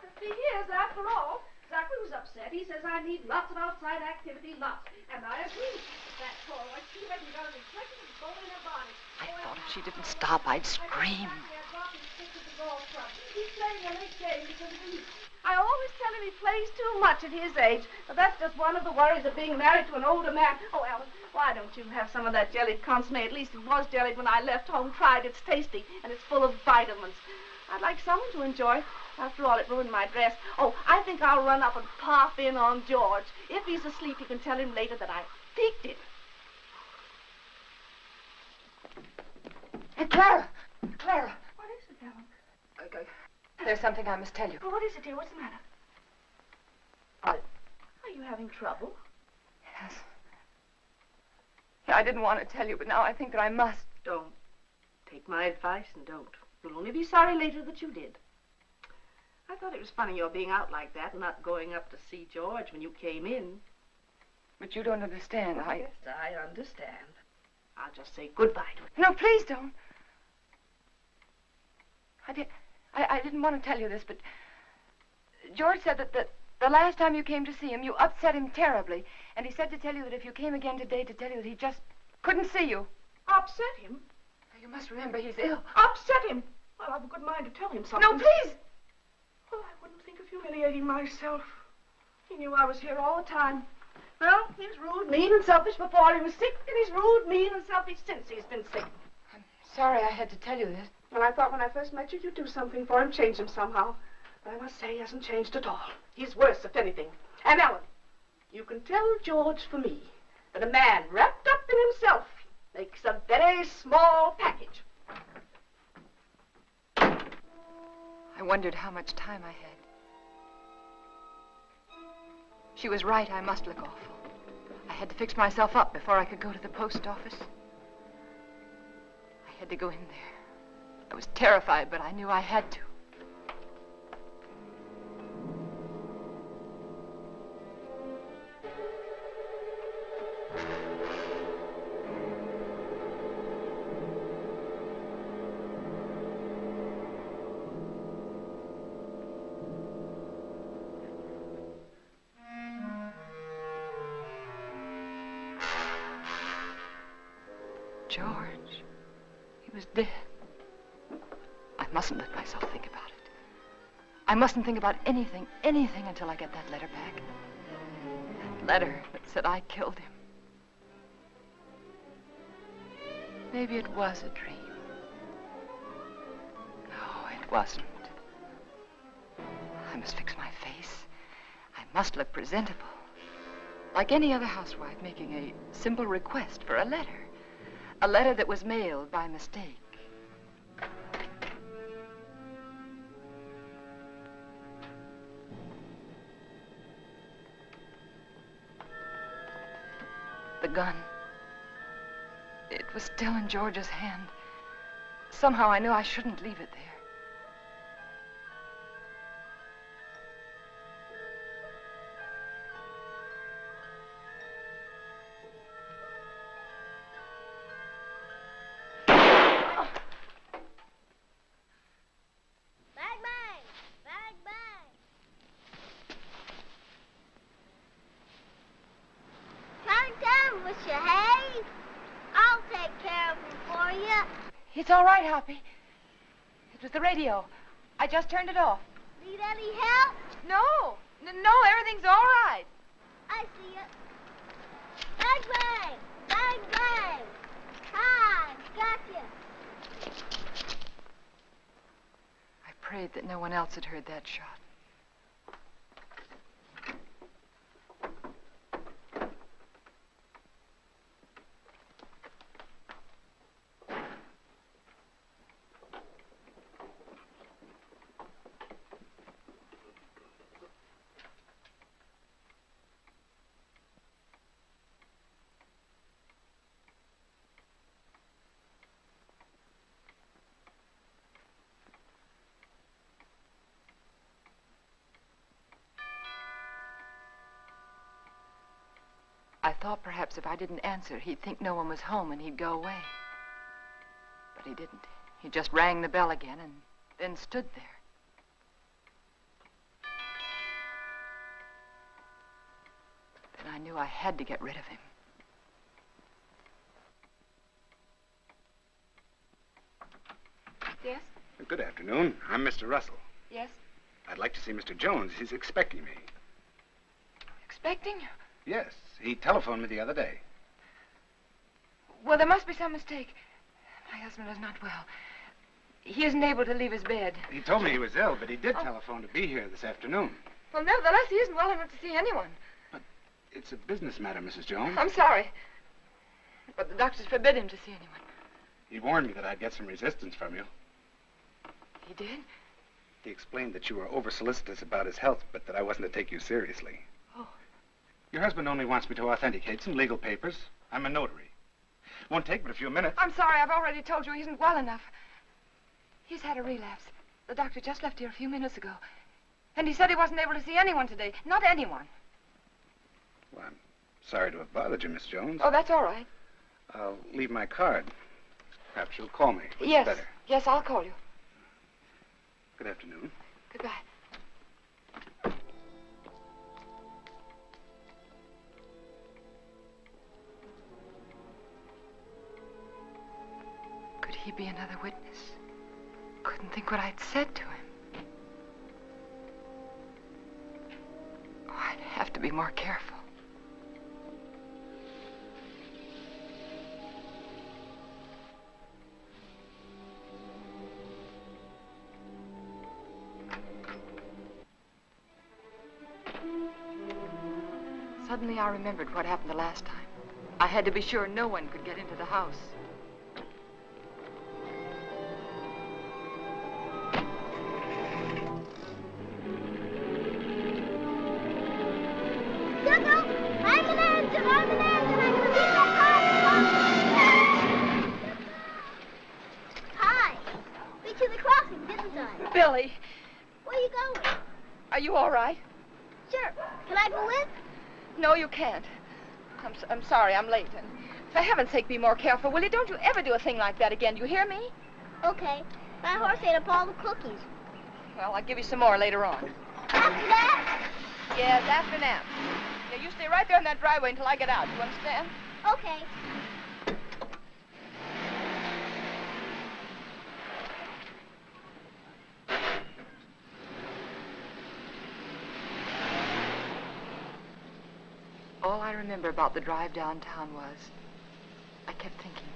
15 years, after all. Zachary was upset. He says I need lots of outside activity, lots. And I agree. That Cora, she hasn't got any precious bone in her body. I thought if she didn't stop, I'd scream. He's playing a late game because of me. I always tell him he plays too much at his age. But that's just one of the worries of being married to an older man. Oh, Ellen, why don't you have some of that jellied consomme? At least it was jellied when I left home. Tried. It's tasty, and it's full of vitamins. I'd like someone to enjoy. After all, it ruined my dress. Oh, I think I'll run up and pop in on George. If he's asleep, you can tell him later that I peeked him. Hey, Clara! Clara! What is it, Ellen? There's something I must tell you. Oh, what is it, dear? What's the matter? Are you having trouble? Yes. I didn't want to tell you, but now I think that I must. Don't. Take my advice and don't. You'll only be sorry later that you did. I thought it was funny your being out like that and not going up to see George when you came in. But you don't understand. Yes, I understand. I'll just say goodbye to him. No, please don't. I didn't want to tell you this, but George said that the last time you came to see him, you upset him terribly. And he said to tell you that if you came again today, to tell you that he just couldn't see you. Upset him? You must remember he's ill. Upset him? Well, I've a good mind to tell him something. No, please! Well, I wouldn't think of humiliating myself. He knew I was here all the time. Well, he was rude, mean, and selfish before he was sick, and he's rude, mean, and selfish since he's been sick. I'm sorry I had to tell you this. Well, I thought when I first met you, you'd do something for him, change him somehow. But I must say he hasn't changed at all. He's worse, if anything. And Ellen, you can tell George for me that a man wrapped up in himself makes a very small package. I wondered how much time I had. She was right, I must look awful. I had to fix myself up before I could go to the post office. I had to go in there. I was terrified, but I knew I had to. George. He was dead. I mustn't let myself think about it. I mustn't think about anything until I get that letter back. That letter that said I killed him. Maybe it was a dream. No, it wasn't. I must fix my face. I must look presentable. Like any other housewife making a simple request for a letter. A letter that was mailed by mistake. The gun. It was still in George's hand. Somehow I knew I shouldn't leave it there. It's all right, Hoppy. It was the radio. I just turned it off. Need any help? No, everything's all right. I see it. Bang, bang! Bang, bang! Hi, gotcha. I prayed that no one else had heard that shot. I thought perhaps if I didn't answer, he'd think no one was home and he'd go away. But he didn't. He just rang the bell again and then stood there. Then I knew I had to get rid of him. Yes? Good afternoon. I'm Mr. Russell. Yes? I'd like to see Mr. Jones. He's expecting me. Expecting? Yes. He telephoned me the other day. Well, there must be some mistake. My husband is not well. He isn't able to leave his bed. He told me he was ill, but he did telephone to be here this afternoon. Well, nevertheless, he isn't well enough to see anyone. But it's a business matter, Mrs. Jones. I'm sorry. But the doctors forbid him to see anyone. He warned me that I'd get some resistance from you. He did? He explained that you were over-solicitous about his health, but that I wasn't to take you seriously. Oh. Your husband only wants me to authenticate some legal papers. I'm a notary. Won't take but a few minutes. I'm sorry. I've already told you he isn't well enough. He's had a relapse. The doctor just left here a few minutes ago. And he said he wasn't able to see anyone today. Not anyone. Well, I'm sorry to have bothered you, Miss Jones. Oh, that's all right. I'll leave my card. Perhaps you'll call me. Yes. Better. Yes, I'll call you. Good afternoon. Goodbye. Could he be another witness? Couldn't think what I'd said to him. Oh, I'd have to be more careful. Suddenly I remembered what happened the last time. I had to be sure no one could get into the house. Hi. We to the crossing, didn't I? Billy. Where are you going? Are you all right? Sure. Can I go with? No, you can't. I'm sorry, I'm late. And for heaven's sake, be more careful, will you? Don't you ever do a thing like that again. Do you hear me? Okay. My horse ate up all the cookies. Well, I'll give you some more later on. After that? Yes, after nap. Now, you stay right there in that driveway until I get out. You understand? Okay. I remember about the drive downtown was, I kept thinking,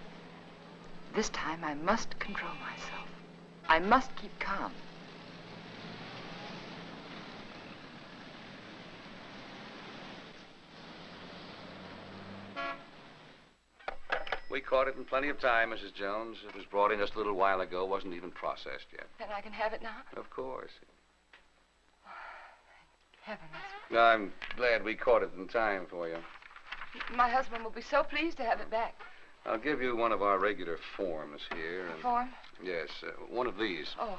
this time I must control myself. I must keep calm. We caught it in plenty of time, Mrs. Jones. It was brought in just a little while ago. Wasn't even processed yet. Then I can have it now? Of course. Heavens. I'm glad we caught it in time for you. My husband will be so pleased to have it back. I'll give you one of our regular forms here. A form? Yes, one of these. Oh.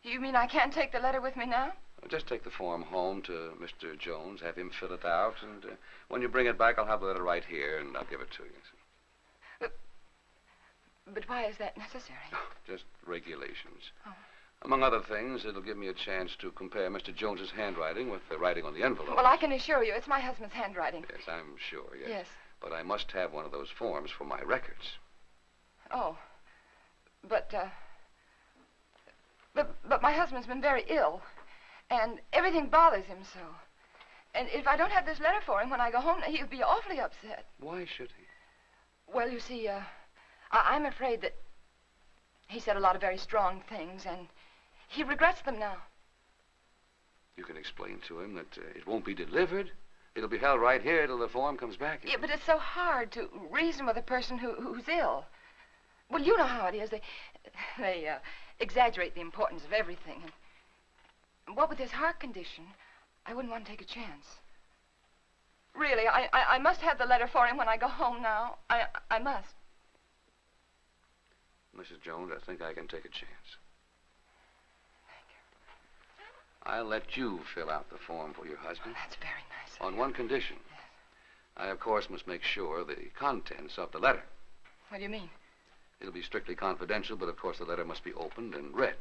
You mean I can't take the letter with me now? Just take the form home to Mr. Jones, have him fill it out, and when you bring it back, I'll have the letter right here, and I'll give it to you. But why is that necessary? Just regulations. Oh. Among other things, it'll give me a chance to compare Mr. Jones's handwriting with the writing on the envelope. Well, I can assure you it's my husband's handwriting. Yes, I'm sure, yes. Yes. But I must have one of those forms for my records. Oh. But my husband's been very ill. And everything bothers him so. And if I don't have this letter for him when I go home, he'll be awfully upset. Why should he? Well, you see, I'm afraid that he said a lot of very strong things, and he regrets them now. You can explain to him that it won't be delivered. It'll be held right here till the form comes back. Yeah, but it's so hard to reason with a person who's ill. Well, you know how it is. They exaggerate the importance of everything. And what with his heart condition, I wouldn't want to take a chance. Really, I must have the letter for him when I go home now. I must. Mrs. Jones, I think I can take a chance. Thank you. I'll let you fill out the form for your husband. Oh, that's very nice. On one condition. Yes. I, of course, must make sure the contents of the letter. What do you mean? It'll be strictly confidential, but of course the letter must be opened and read.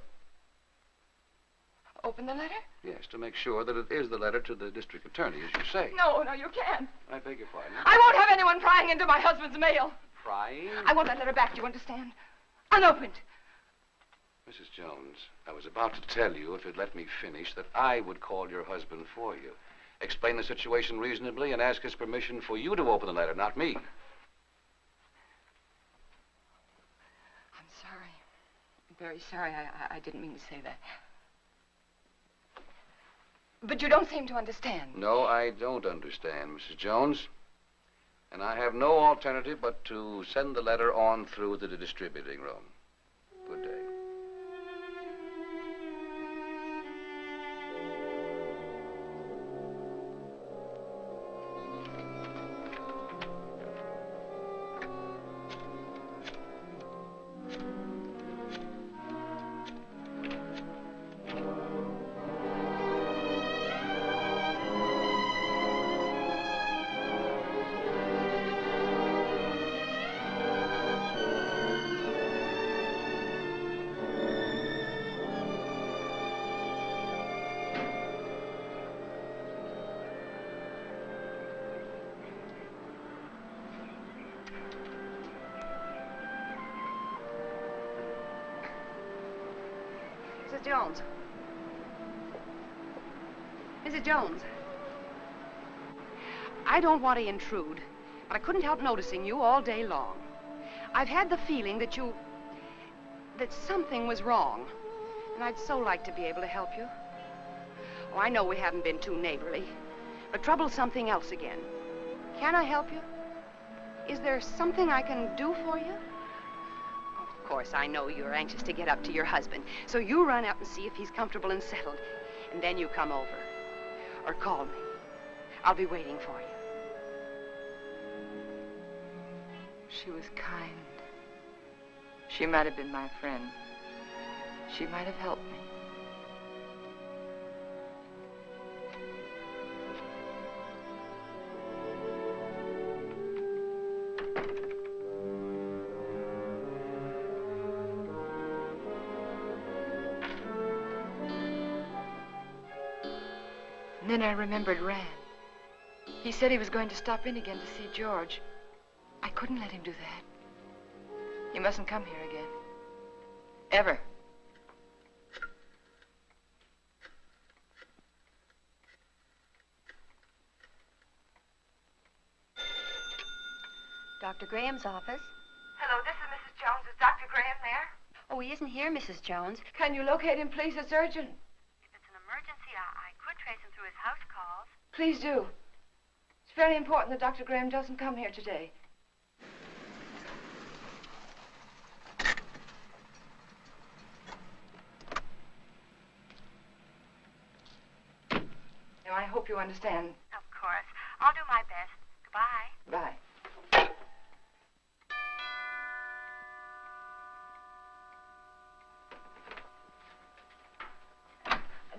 Open the letter? Yes, to make sure that it is the letter to the district attorney, as you say. No, you can't. I beg your pardon. I won't have anyone prying into my husband's mail. Prying? I want that letter back, do you understand? Unopened. Mrs. Jones, I was about to tell you, if you'd let me finish, that I would call your husband for you. Explain the situation reasonably and ask his permission for you to open the letter, not me. I'm sorry. I'm very sorry. I didn't mean to say that. But you don't seem to understand. No, I don't understand, Mrs. Jones. And I have no alternative but to send the letter on through to the distributing room. Good day. Mrs. Jones. Mrs. Jones. I don't want to intrude, but I couldn't help noticing you all day long. I've had the feeling that something was wrong, and I'd so like to be able to help you. Oh, I know we haven't been too neighborly, but trouble's something else again. Can I help you? Is there something I can do for you? Of course, I know you're anxious to get up to your husband, so you run up and see if he's comfortable and settled, and then you come over. Or call me. I'll be waiting for you. She was kind. She might have been my friend. She might have helped me. And then I remembered Rand. He said he was going to stop in again to see George. I couldn't let him do that. He mustn't come here again. Ever. Dr. Graham's office. Hello, this is Mrs. Jones. Is Dr. Graham there? Oh, he isn't here, Mrs. Jones. Can you locate him, please? It's urgent. If it's an emergency, I could trace him through his house calls. Please do. It's very important that Dr. Graham doesn't come here today. Now, I hope you understand. Of course. I'll do my best. Goodbye. Bye.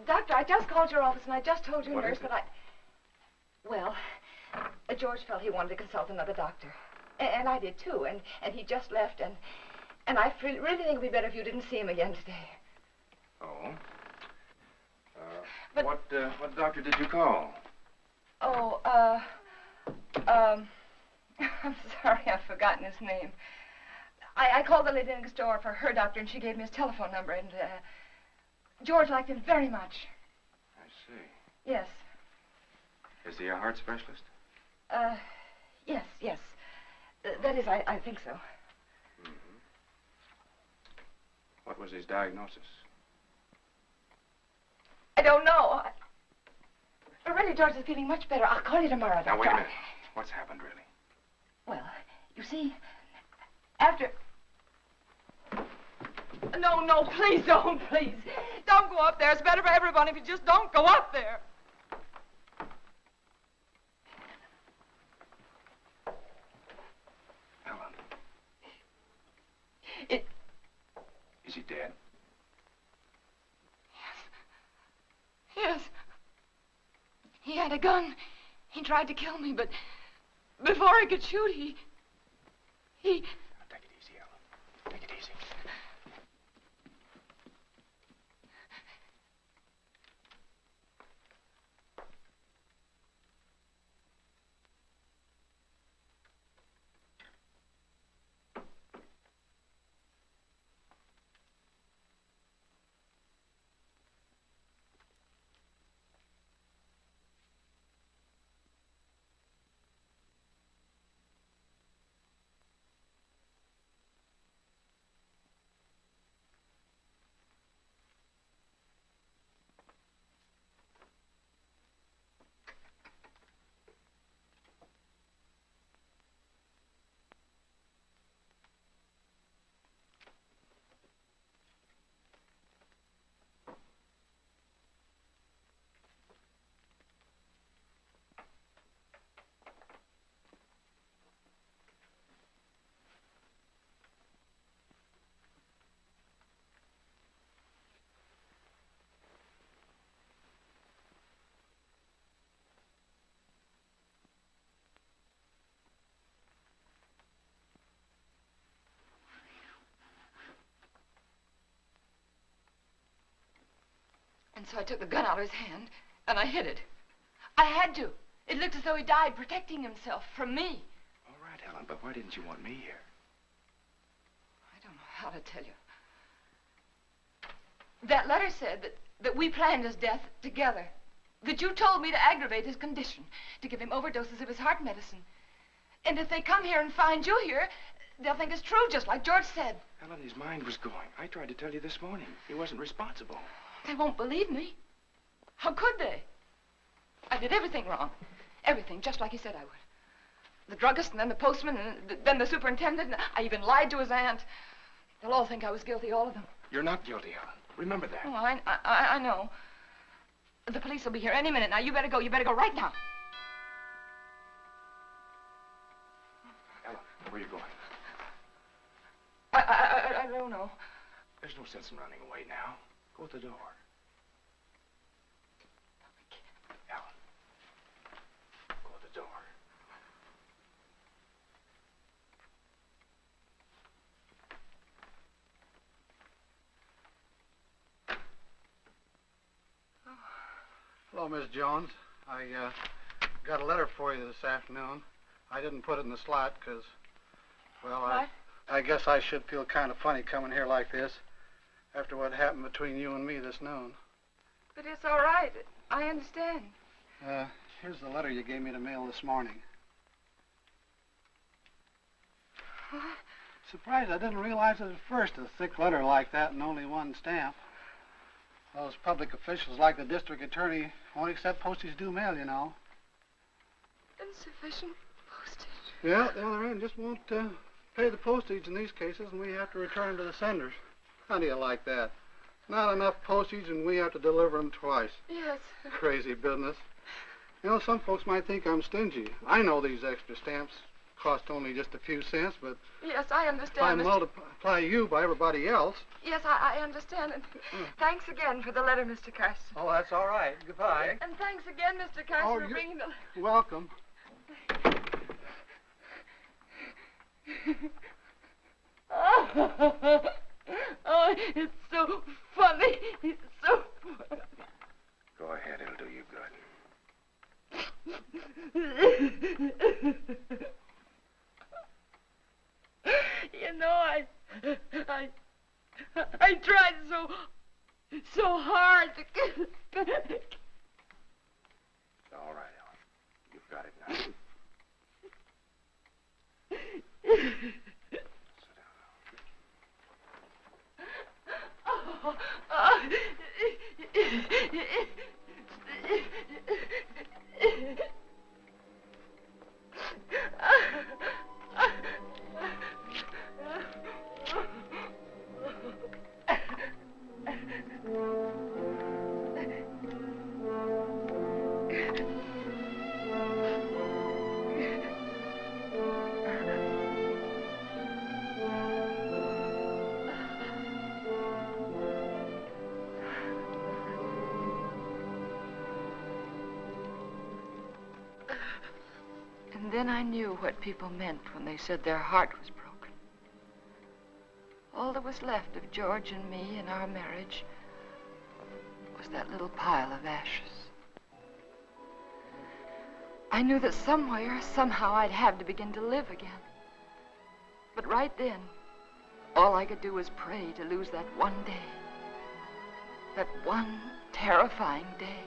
Doctor, I just called your office and I just told your nurse that I... Well, George felt he wanted to consult another doctor. And I did too. And he just left and I really think it would be better if you didn't see him again today. Oh? What doctor did you call? Oh, I'm sorry, I've forgotten his name. I called the lady next door for her doctor and she gave me his telephone number and, George liked him very much. I see. Yes. Is he a heart specialist? Yes. That is, I think so. Mm-hmm. What was his diagnosis? I don't know. But really, George is feeling much better. I'll call you tomorrow, Doctor. Now, wait a minute. What's happened, really? Well, you see, after... No, please don't, please. Don't go up there. It's better for everyone if you just don't go up there. Ellen. Is he dead? Yes. He had a gun. He tried to kill me, but before he could shoot, he... Take it easy, Ellen. Take it easy. And so I took the gun out of his hand, and I hid it. I had to. It looked as though he died protecting himself from me. All right, Ellen, but why didn't you want me here? I don't know how to tell you. That letter said that we planned his death together. That you told me to aggravate his condition, to give him overdoses of his heart medicine. And if they come here and find you here, they'll think it's true, just like George said. Ellen, his mind was going. I tried to tell you this morning. He wasn't responsible. They won't believe me. How could they? I did everything wrong. Everything, just like he said I would. The druggist, and then the postman, and then the superintendent, and I even lied to his aunt. They'll all think I was guilty, all of them. You're not guilty, Ellen. Remember that. Oh, I know. The police will be here any minute now. You better go. You better go right now. Ellen, where are you going? I don't know. There's no sense in running away now. Go to the door. Ellen. Go to the door. Hello, Miss Jones. I got a letter for you this afternoon. I didn't put it in the slot because, well, I guess I should feel kind of funny coming here like this after what happened between you and me this noon. But it's all right. I understand. Here's the letter you gave me to mail this morning. Surprised I didn't realize it at first, a thick letter like that and only one stamp. Those public officials like the district attorney won't accept postage due mail, you know. Insufficient postage. Yeah, the other end just won't pay the postage in these cases, and we have to return them to the senders. How do you like that? Not enough postage, and we have to deliver them twice. Yes. Crazy business. You know, some folks might think I'm stingy. I know these extra stamps cost only just a few cents, but yes, I understand. If I multiply you by everybody else. Yes, I understand. And thanks again for the letter, Mr. Carson. Oh, that's all right. Goodbye. And thanks again, Mr. Carson, for bringing the... Welcome. Oh, it's so funny. It's so funny. Go ahead, it'll do you good. You know, I tried so hard to get it back. It's all right, Ellen. You've got it now. And then I knew what people meant when they said their heart was broken. All that was left of George and me and our marriage was that little pile of ashes. I knew that somewhere, somehow, I'd have to begin to live again. But right then, all I could do was pray to lose that one day. That one terrifying day.